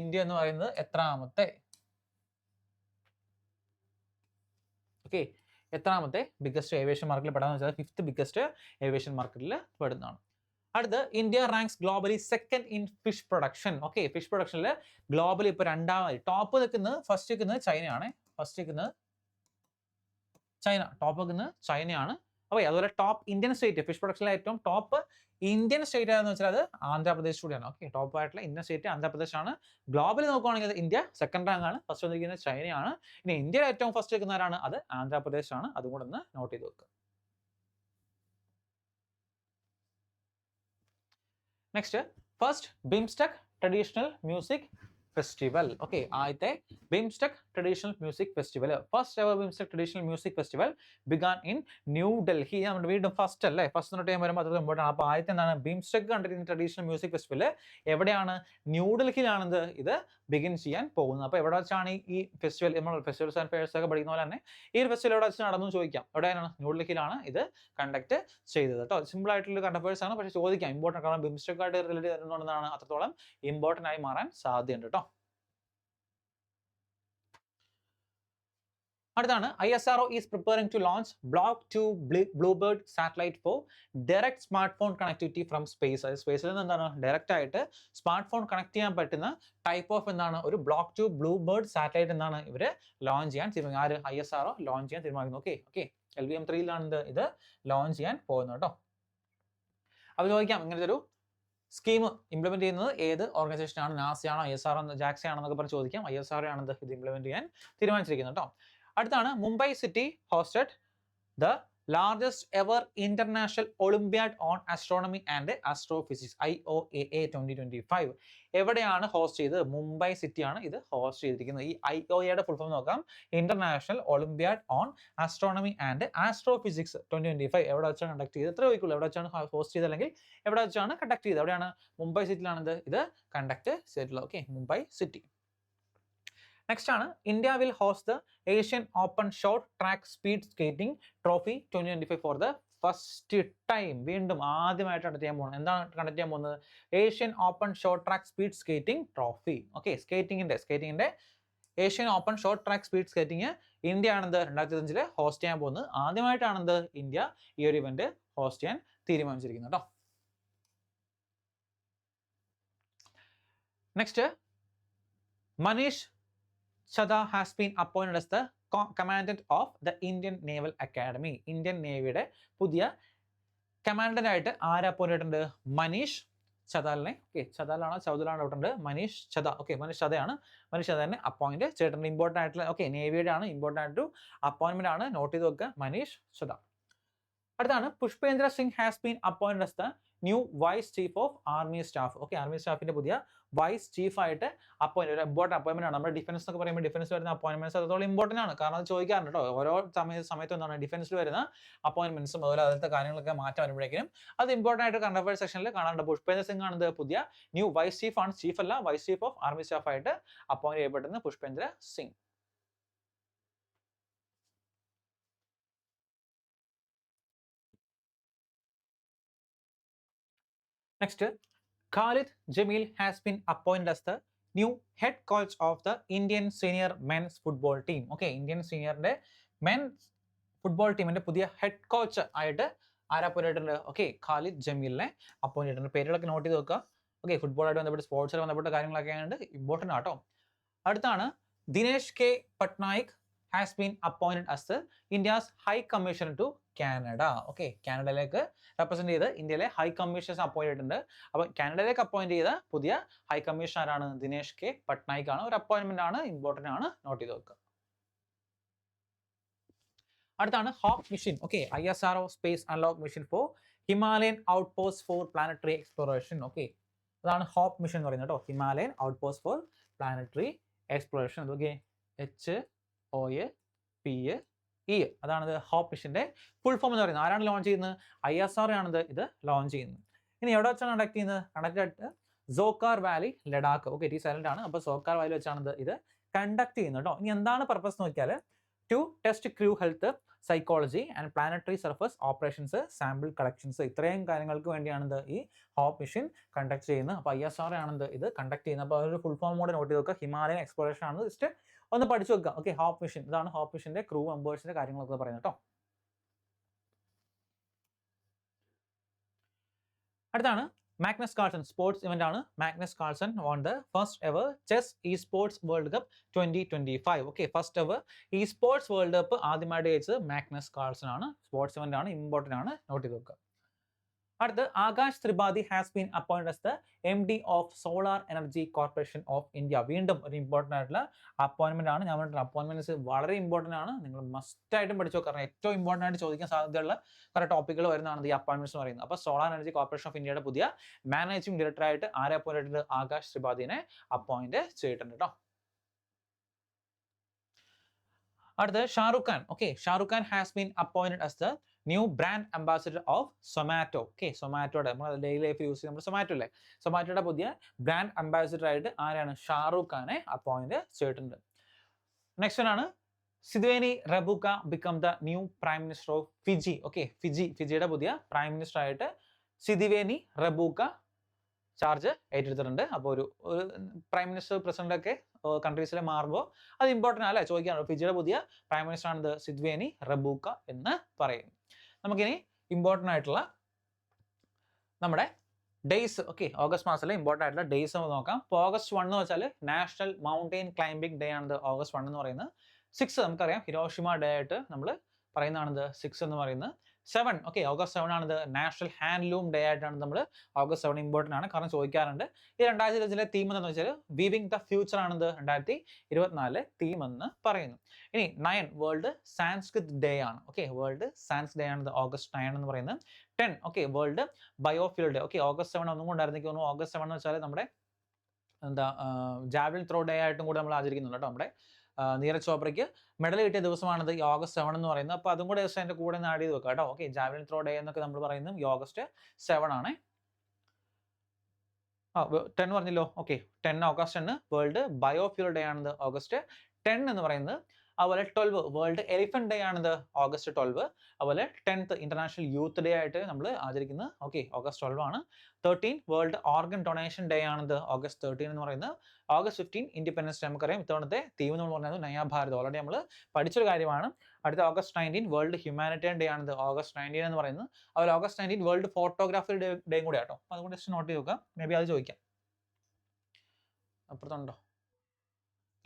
ഇന്ത്യ എന്ന് പറയുന്നത് എത്രാമത്തെ? ഓക്കെ, എത്രാമത്തെ ബിഗ്ഗസ്റ്റ് ഏവിയേഷൻ മാർക്കറ്റിൽ പെടാന്ന് വെച്ചാൽ 5th biggest ഏവിയേഷൻ മാർക്കറ്റിൽ പെടുന്നതാണ്. അടുത്ത്, India ranks globally 2nd in fish production. Okay, fish പ്രൊഡക്ഷനിൽ ഗ്ലോബലി ഇപ്പോൾ 2ാമത്. ടോപ്പ് നിൽക്കുന്നത് ഫസ്റ്റ് നിൽക്കുന്നത് ചൈനയാണ്. ടോപ്പ് നിൽക്കുന്നത് ചൈനയാണ്. അപ്പോൾ അതുപോലെ ടോപ്പ് ഇന്ത്യൻ സ്റ്റേറ്റ് ഫിഷ് പ്രൊഡക്ഷനിലെ ഏറ്റവും ടോപ്പ് ഇന്ത്യൻ സ്റ്റേറ്റ് ആണെന്ന് വെച്ചാൽ അത് ആന്ധ്രാപ്രദേശ് കൂടിയാണ്. ഓക്കെ, ടോപ്പ് ആയിട്ടുള്ള ഇന്ത്യൻ സ്റ്റേറ്റ് ആന്ധ്രാപ്രദേശ് ആണ്. ഗ്ലോബലി നോക്കുകയാണെങ്കിൽ ഇന്ത്യ 2nd റാങ്ക് ആണ്. ഫസ്റ്റ് വന്നിരിക്കുന്നത് ചൈനയാണ്. ഇനി ഇന്ത്യയിൽ ഏറ്റവും ഫസ്റ്റ് നിൽക്കുന്നവരാണ്, അത് ആന്ധ്രാപ്രദേശ് ആണ്. അതും കൂടെ ഒന്ന് നോട്ട് ചെയ്ത് വെക്കുക. Next, first BIMSTEC traditional music festival. Okay, ആദ്യത്തെ BIMSTEC traditional music festival, first ever BIMSTEC traditional music festival began in new Delhi. നമ്മുടെ വീണ്ടും ഫസ്റ്റ് അല്ലേ, ഫസ്റ്റ് എന്ന് ടൈം വരുമ്പോൾ അത് ഇമ്പോർട്ടൻ്റ് ആണ്. അപ്പോൾ ആദ്യത്തെ എന്താണ്? ബിംസ്റ്റെക് കണ്ടിരിക്കുന്ന ട്രഡീഷണൽ മ്യൂസിക് ഫെസ്റ്റിവൽ എവിടെയാണ്? ന്യൂഡൽഹിയിലാണെന്ന് ഇത് ബിഗിൻ ചെയ്യാൻ പോകുന്നത്. അപ്പോൾ എവിടെ വെച്ചാണ് ഈ ഫെസ്റ്റിവൽ? നമ്മൾ ഫെസ്റ്റിവൽസ് ആൻഡ് ഫെയർസ് ഒക്കെ പഠിക്കുന്ന പോലെ തന്നെ ഈ ഒരു ഫെസ്റ്റിവൽ എവിടെ വെച്ച് നടന്നു ചോദിക്കാം. എവിടെയാണ്? ന്യൂഡൽഹിയിലാണ് ഇത് കണ്ടക്ട് ചെയ്തത് കേട്ടോ. സിമ്പിൾ ആയിട്ടുള്ള കണ്ടപ്പേഴ്സ് ആണ്, പക്ഷേ ചോദിക്കാം ഇമ്പോർട്ടൻ്റ്. കാരണം ബിംസ്റ്റെക് ആയിട്ട് റിലേറ്റ് ചെയ്യുന്നതുകൊണ്ടാണ് അത്രത്തോളം ഇമ്പോർട്ടൻ്റ് ആയി മാറാൻ സാധ്യതയുണ്ട് കേട്ടോ. അടുത്താണ്, ISRO is preparing to launch Block 2 Bluebird satellite for direct smart phone connectivity from space. അത് സ്പേസിൽ നിന്ന് എന്താണ് ഡയറക്റ്റ് ആയിട്ട് സ്മാർട്ട് ഫോൺ കണക്ട് ചെയ്യാൻ പറ്റുന്ന ടൈപ്പ് ഓഫ് എന്താണ് ഒരു Block 2 Bluebird സാറ്റലൈറ്റ് എന്നാണ് ഇവർ ലോഞ്ച് ചെയ്യാൻ തീരുമാനിക്കുന്നത്. ISRO ലോഞ്ച് ചെയ്യാൻ തീരുമാനിക്കുന്നു. ഓക്കെ, LVM-3യിലാണ് ഇത് ലോഞ്ച് ചെയ്യാൻ പോകുന്നത് കേട്ടോ. അപ്പോൾ ചോദിക്കാം, ഇങ്ങനത്തെ ഒരു സ്കീം ഇംപ്ലിമെന്റ് ചെയ്യുന്നത് ഏത് ഓർഗനൈസേഷൻ ആണ്? നാസയാണോ, ISRO, JAXA ആണെന്നൊക്കെ പറഞ്ഞ് ചോദിക്കാം. ISRO ആണ് ഇത് ഇംപ്ലിമെന്റ് ചെയ്യാൻ തീരുമാനിച്ചിരിക്കുന്നത് കേട്ടോ. അടുത്താണ്, Mumbai city hosted the largest ever international Olympiad on astronomy and astrophysics IOAA 2025. എവിടെയാണ് ഹോസ്റ്റ് ചെയ്തത്? മുംബൈ സിറ്റിയാണ് ഇത് ഹോസ്റ്റ് ചെയ്തിരിക്കുന്നത്. ഈ IOAയുടെ ഫുൾ ഫോം നോക്കാം, international Olympiad on astronomy and astrophysics 2025. എവിടെ വെച്ചാണ് കണ്ടക്ട് ചെയ്തത്? എത്ര ചോദിക്കുള്ളൂ, എവിടെ വെച്ചാണ് ഹോസ്റ്റ് ചെയ്തത് അല്ലെങ്കിൽ എവിടെ വെച്ചാണ് കണ്ടക്ട് ചെയ്തത്? എവിടെയാണ്? മുംബൈ സിറ്റിയിലാണ് ഇത് കണ്ടക്ട് ചെയ്തിട്ടുള്ളത്. Okay, Mumbai city. നെക്സ്റ്റ് ആണ്, India will host the Asian open short track speed skating trophy 2025 for the first time. വീണ്ടും ആദ്യമായിട്ട് കണ്ടക്ട് ചെയ്യാൻ പോകുന്നത്. എന്താണ് കണ്ടക്ട് ചെയ്യാൻ പോകുന്നത്? Asian open short track speed skating trophy. Okay, സ്കേറ്റിംഗിന്റെ Asian open short track speed skating India ആണെന്ത് 2025 host ചെയ്യാൻ പോകുന്നത്. ആദ്യമായിട്ടാണെന്ത് ഇന്ത്യ ഈ ഒരു ഇവന്റ് ഹോസ്റ്റ് ചെയ്യാൻ തീരുമാനിച്ചിരിക്കുന്നത് കേട്ടോ. Next Manish Chadha has been appointed as the commandant of the Indian naval academy. Indian നേവിയുടെ പുതിയ കമാൻഡന്റ് ആയിട്ട് ആരെ അപ്പോയിന്റ് ചെയ്തിട്ടുണ്ട്? മനീഷ് ഛദാലിനെ. ഓക്കെ, ഛദാലാണോ ചൗധലാണോ ഡൗട്ട് ഉണ്ട്. മനീഷ് ഛദ. ഓക്കെ, മനീഷ് ഛദയാണ്. മനീഷ് ഛദാലിനെ അപ്പോയിന്റ് ചെയ്തിട്ടുണ്ട്. ഇമ്പോർട്ടൻ്റ് ആയിട്ടുള്ള നേവിയുടെ ആണ്, ഇമ്പോർട്ടൻ്റ് ആയിട്ട് അപ്പോയിന്റ്മെന്റ് ആണ്, നോട്ട് ചെയ്ത് വെക്കുക. മനീഷ് ഛദ. അടുത്താണ് Pushpendra Singh has been appointed as the new vice chief of army staff. Okay, army സ്റ്റാഫിന്റെ പുതിയ വൈസ് ചീഫ് ആയിട്ട് അപ്പോയിന്റ്, ഒരു ഇമ്പോർട്ടൻ്റ് അപ്പോയിന്റ്മെന്റ് ആണ്. നമ്മുടെ ഡിഫൻസ് എന്നൊക്കെ പറയുമ്പോൾ ഡിഫൻസ് വരുന്ന അപ്പോയിന്റ്മെന്റ്സ് അതോളം ഇമ്പോർട്ടൻ്റ് ആണ്. കാരണം അത് ചോദിക്കാറുണ്ട് കേട്ടോ. ഓരോ സമയത്തും എന്താണ് ഡിഫൻസിൽ വരുന്ന അപ്പോയിന്റ്മെന്റ്സും അതുപോലെ അതിലത്തെ കാര്യങ്ങളൊക്കെ മാറ്റം വരുമ്പോഴേക്കും അത് ഇമ്പോർട്ടൻ്റ് ആയിട്ട് കറണ്ട് അഫയർ സെക്ഷനിൽ കാണാറുണ്ട്. പുഷ്പേന്ദ്ര സിംഗ് ആണ് പുതിയ ന്യൂ വൈസ് ചീഫ് ആണ്. ചീഫ് അല്ല, vice chief of army staff ആയിട്ട് അപ്പോയിന്റ് ചെയ്യപ്പെടുന്നത് Pushpendra Singh. Next, Khalid Jamil has been appointed as the new head coach of the Indian senior men's football team. Okay, Indian senior men's football team ന്റെ പുതിയ head coach ആയിട്ട് ആരാ appoint ചെയ്തിട്ടുണ്ട്? Okay, Khalid ജമീലിനെ appoint ചെയ്തിട്ടുണ്ട്. പേരുകളൊക്കെ not ചെയ്ത് വെക്കുക. ഓക്കെ, ഫുട്ബോളായിട്ട് ബന്ധപ്പെട്ട് സ്പോർട്സുമായി ബന്ധപ്പെട്ട കാര്യങ്ങളൊക്കെ ആയതുകൊണ്ട് ഇമ്പോർട്ടൻ്റ് ആട്ടോ. അടുത്താണ് Dinesh K Patnaik has been appointed as the India's High Commissioner to Canada. Okay, കാനഡയിലേക്ക് റെപ്രസെന്റ് ചെയ്ത് ഇന്ത്യയിലെ ഹൈ കമ്മീഷണേഴ്സ് അപ്പോയിന്റ് ചെയ്തിട്ടുണ്ട്. അപ്പോൾ കാനഡയിലേക്ക് അപ്പോയിന്റ് ചെയ്ത പുതിയ ഹൈ കമ്മീഷണർ ആണ് ദിനേശ് കെ പട്നായിക് ആണ്. ഒരു അപ്പോയിന്റ്മെന്റ് ആണ്, ഇമ്പോർട്ടന്റ് ആണ്, നോട്ട് ചെയ്ത് വെക്കുക. അടുത്താണ് hope mission. Okay, ISRO space unlock mission for Himalayan outpost for planetary exploration. Okay, അതാണ് ഹോപ്പ് മിഷൻ എന്ന് പറയുന്നത് കേട്ടോ. Himalayan outpost for planetary exploration. അതൊക്കെ HOAPE, അതാണത് ഹോപ്പ് മിഷന്റെ ഫുൾ ഫോം എന്ന് പറയുന്നത്. ആരാണ് ലോഞ്ച് ചെയ്യുന്നത്? ISRO ആണത് ഇത് ലോഞ്ച് ചെയ്യുന്നത്. ഇനി എവിടെ വെച്ചാണ് കണ്ടക്ട് ചെയ്യുന്നത്? Conduct Tso Kar valley, Ladakh. Okay, T silent ആണ്. അപ്പോൾ സോക്കാർ വാലി വെച്ചാണ് ഇത് കണ്ടക്ട് ചെയ്യുന്നത് കേട്ടോ. ഇനി എന്താണ് പർപ്പസ് നോക്കിയാൽ to test crew health, psychology and planetary surface operations, sample collections, ഇത്രയും കാര്യങ്ങൾക്ക് വേണ്ടിയാണ് ഈ ഹോപ്പ് മിഷൻ കണ്ടക്ട് ചെയ്യുന്നത്. അപ്പോൾ ISRO ആണത് ഇത് കണ്ടക്ട് ചെയ്യുന്നത്. അപ്പോൾ അതൊരു ഫുൾ ഫോം കൂടെ നോട്ട് ചെയ്ത് വെക്കുക. ഹിമാലയൻ എക്സ്പ്ലോറേഷൻ ആണ്. ജസ്റ്റ് ഒന്ന് പഠിച്ചു വെക്കുക. ഓക്കെ, ഹോപ്പ് മിഷൻ, ഇതാണ് ഹോപ്പ് മിഷന്റെ ക്രൂ മെമ്പേഴ്സിന്റെ കാര്യങ്ങളൊക്കെ പറയുന്നത് കേട്ടോ. അടുത്താണ് മാഗ്നസ് കാൾസൺ. സ്പോർട്സ് ഇവന്റ് ആണ്. Magnus Carlsen won the first ever chess E sports world cup 2025. Okay, first ever E sports world cup ആദ്യമായിട്ട് ജയിച്ചത് മാഗ്നസ് കാൾസൺ ആണ്. സ്പോർട്സ് ഇവന്റ് ആണ്, ഇമ്പോർട്ടന്റ് ആണ്, നോട്ട് ചെയ്ത് വെക്കുക. അടുത്ത് Akash Tripathi has been appointed as the MD of solar energy corporation of India. വീണ്ടും ഒരു ഇമ്പോർട്ടൻ്റ് ആയിട്ടുള്ള അപ്പോയിന്റ്മെന്റ് ആണ്. ഞാൻ പറഞ്ഞിട്ട് അപ്പോയിന്റ്മെന്റ്സ് വളരെ ഇമ്പോർട്ടൻ്റ് ആണ്. നിങ്ങൾ മസ്റ്റ് ആയിട്ടും പഠിച്ചു കാരണം ഏറ്റവും ഇമ്പോർട്ടൻ്റ് ആയിട്ട് ചോദിക്കാൻ സാധ്യതയുള്ള കുറെ ടോപ്പിക്കുകൾ വരുന്നതാണ് ഈ അപ്പോയിന്റ്മെന്റ്സ് എന്ന് പറയുന്നത്. അപ്പോൾ സോളാർ എനർജി കോർപ്പറേഷൻ ഓഫ് ഇന്ത്യയുടെ പുതിയ മാനേജിംഗ് ഡയറക്ടർ ആയിട്ട് ആരെ അപ്പോയിന്റ് ചെയ്തിട്ടുണ്ട്? ആകാശ് ത്രിപാഠിനെ അപ്പോയിന്റ് ചെയ്തിട്ടുണ്ട് കേട്ടോ. അടുത്ത് Shah Rukh Khan. Okay, Shah Rukh Khan has been appointed as the new brand ambassador of Zomato. Okay, സൊമാറ്റോയുടെ നമ്മൾ ഡെയിലി ലൈഫ് യൂസ് ചെയ്യുന്ന സൊമാറ്റോ അല്ലേ, സൊമാറ്റോയുടെ പുതിയ ബ്രാൻഡ് അംബാസിഡർ ആയിട്ട് ആരാണ്? ഷാറുഖ് ഖാനെ അപ്പോയിന്റ് ചെയ്തിട്ടുണ്ട്. നെക്സ്റ്റ് ആണ് Sitiveni Rabuka become the new prime minister of Fiji. Okay, ഫിജിയുടെ പുതിയ പ്രൈം മിനിസ്റ്റർ ആയിട്ട് സിദ്വേനി റബുക്ക ചാർജ് ഏറ്റെടുത്തിട്ടുണ്ട്. അപ്പോൾ ഒരു പ്രൈം മിനിസ്റ്റർ പ്രസിഡന്റ് ഒക്കെ കൺട്രീസിലെ മാറുമ്പോൾ അത് ഇമ്പോർട്ടൻ്റ് അല്ലേ, ചോദിക്കാണ്. ഫിജിയുടെ പുതിയ പ്രൈം മിനിസ്റ്റർ ആണ് സിദ്വേനി റബുക്ക എന്ന് പറയുന്നു. നമുക്കിനി ഇമ്പോർട്ടൻ്റ് ആയിട്ടുള്ള നമ്മുടെ ഡേയ്സ്, ഓക്കെ, ഓഗസ്റ്റ് മാസത്തിലെ ഇമ്പോർട്ടൻ്റ് ആയിട്ടുള്ള ഡേയ്സ് നമുക്ക് നോക്കാം. ഇപ്പോൾ ഓഗസ്റ്റ് 1 എന്ന് വെച്ചാൽ നാഷണൽ മൗണ്ടെയിൻ ക്ലൈംബിംഗ് ഡേ ആണ് ഓഗസ്റ്റ് 1 എന്ന് പറയുന്നത്. 6 നമുക്കറിയാം ഹിരോഷിമ ഡേ ആയിട്ട് നമ്മൾ പറയുന്നതാണിത് 6 എന്ന് പറയുന്നത്. 7, ഓക്കെ, ഓഗസ്റ്റ് 7 ആണിത് നാഷണൽ ഹാൻഡ്ലൂം ഡേ ആയിട്ടാണ് നമ്മൾ ഓഗസ്റ്റ് 7 ഇമ്പോർട്ടൻ്റ് ആണ്, കാരണം ചോദിക്കാറുണ്ട്. ഈ 2025 തീം എന്താണെന്ന് വെച്ചാൽ വീവിംഗ് ദ ഫ്യൂച്ചർ ആണിത് 2024 തീം എന്ന് പറയുന്നു. ഇനി 9 വേൾഡ് സാൻസ്ക്രിത് ഡേ ആണ്. ഓക്കെ, വേൾഡ് സയൻസ് ഡേ ആണ് ഓഗസ്റ്റ് 9 എന്ന് പറയുന്നത്. 10, okay, world biofuel day. Okay, August 7 ഒന്നും കൊണ്ടായിരുന്നെങ്കിൽ തോന്നുന്നു. ഓഗസ്റ്റ് 7 എന്ന് വെച്ചാൽ നമ്മുടെ ജാവലിൻ ത്രോ ഡേ ആയിട്ടും കൂടെ നമ്മൾ ആചരിക്കുന്നുണ്ട് കേട്ടോ. നമ്മുടെ നീരജ് ചോപ്രയ്ക്ക് മെഡൽ കിട്ടിയ ദിവസമാണിത് ഈ ഓഗസ്റ്റ് 7 എന്ന് പറയുന്നത്. അപ്പോൾ അതും കൂടെ ദിവസം അതിൻ്റെ കൂടെ ആഡ് ചെയ്ത് വെക്കാം കേട്ടോ. ഓക്കെ, ജാവലിൻ ത്രോ ഡേ എന്നൊക്കെ നമ്മൾ പറയുന്നത് ഈ ഓഗസ്റ്റ് 7 ആണ്. 10 പറഞ്ഞല്ലോ. Okay, 10 August 10 world biofuel day ആണിത് ഓഗസ്റ്റ് 10 എന്ന് പറയുന്നത്. അതുപോലെ 12 വേൾഡ് എലിഫന്റ് ഡേ ആണിത് ഓഗസ്റ്റ് 12. അതുപോലെ 10th ഇന്റർനാഷണൽ യൂത്ത് ഡേ ആയിട്ട് നമ്മൾ ആചരിക്കുന്നത്. ഓക്കെ, ഓഗസ്റ്റ് 12 ആണ്. 13 വേൾഡ് ഓർഗൻ ഡൊണേഷൻ ഡേ ആണിത് ഓഗസ്റ്റ് 13 എന്ന് പറയുന്നത്. August 15 independence day. നമുക്കറിയാം ഇത്തവണത്തെ തീം എന്ന് പറഞ്ഞത് നയാ ഭാരത്, ഓൾറെഡി നമ്മൾ പഠിച്ചൊരു കാര്യമാണ്. അടുത്ത ഓഗസ്റ്റ് 19 വേൾഡ് ഹ്യൂമാനിറ്റേറിയൻ ഡേ ആണിത് ഓഗസ്റ്റ് 19 എന്ന് പറയുന്നത്. അതുപോലെ ഓഗസ്റ്റ് 19 വേൾഡ് ഫോട്ടോഗ്രാഫി ഡേയും കൂടെ ആട്ടോ. അപ്പോൾ അതുകൊണ്ട് ജസ്റ്റ് നോട്ട് ചെയ്ത് നോക്കാം, മേ ബി അത് ചോദിക്കാം. അപ്പുറത്തുണ്ടോ?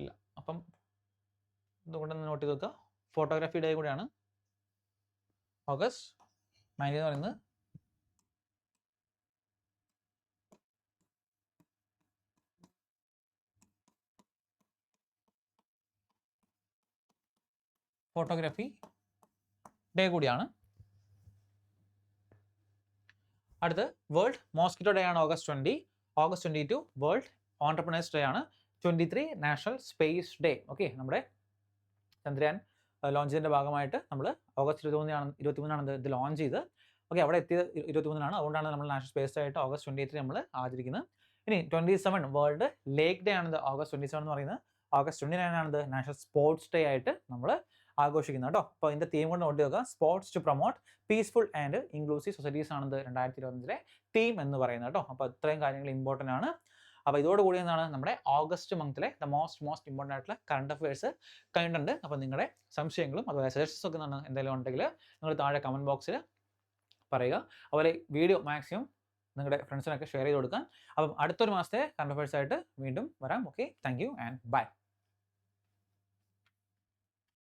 ഇല്ല. അപ്പം ഇതുകൊണ്ട് നോട്ട് ചെയ്ത് വെക്കുക. ഫോട്ടോഗ്രാഫി ഡേ കൂടെയാണ് ഓഗസ്റ്റ് 19 എന്ന് പറയുന്നത്. ഫോട്ടോഗ്രാഫി ഡേ കൂടിയാണ്. അടുത്ത് വേൾഡ് മോസ്കിറ്റോ ഡേ ആണ് August 20. August 22 world entrepreneurs day ആണ്. 23 നാഷണൽ സ്പേസ് ഡേ. ഓക്കെ, നമ്മുടെ ചന്ദ്രയാൻ ലോഞ്ച് ചെയ്തതിൻ്റെ ഭാഗമായിട്ട് നമ്മൾ ഓഗസ്റ്റ് 23 ഇത് ലോഞ്ച് ചെയ്ത്. ഓക്കെ, അവിടെ എത്തിയത് 23 അതുകൊണ്ടാണ് നമ്മൾ നാഷണൽ സ്പേസ് ഡേ ആയിട്ട് ഓഗസ്റ്റ് 23 നമ്മൾ ആചരിക്കുന്നത്. ഇനി 27 വേൾഡ് ലേക്ക് ഡേ ആണിത്. ഓഗസ്റ്റ് 27 എന്ന് പറയുന്നത്. ഓഗസ്റ്റ് 29 ആണിത് നാഷണൽ സ്പോർട്സ് ഡേ ആയിട്ട് നമ്മൾ ആഘോഷിക്കുന്നത് കേട്ടോ. അപ്പോൾ ഇതിൻ്റെ തീം കൊണ്ട് നോട്ട് ചെയ്യുക. Sports to promote peaceful and inclusive societies ആണിത് 2025 തീം എന്ന് പറയുന്നത് കേട്ടോ. അപ്പോൾ ഇത്രയും കാര്യങ്ങൾ ഇമ്പോർട്ടൻ്റ് ആണ്. അപ്പോൾ ഇതോടുകൂടി എന്താണ് നമ്മുടെ ഓഗസ്റ്റ് മന്തിലെ ദ മോസ്റ്റ് ഇമ്പോർട്ടൻ്റ് ആയിട്ടുള്ള കറണ്ട് അഫയേഴ്സ് കഴിഞ്ഞിട്ടുണ്ട്. അപ്പോൾ നിങ്ങളുടെ സംശയങ്ങളും അതുപോലെ സജഷൻസ് ഒക്കെ എന്തെങ്കിലും ഉണ്ടെങ്കിൽ നിങ്ങൾ താഴെ കമൻറ്റ് ബോക്സിൽ പറയുക. അതുപോലെ വീഡിയോ മാക്സിമം നിങ്ങളുടെ ഫ്രണ്ട്സിനൊക്കെ ഷെയർ ചെയ്ത് കൊടുക്കാൻ. അപ്പം അടുത്തൊരു മാസത്തെ കറണ്ട് അഫയേഴ്സ് ആയിട്ട് വീണ്ടും വരാം. Okay, thank you and by.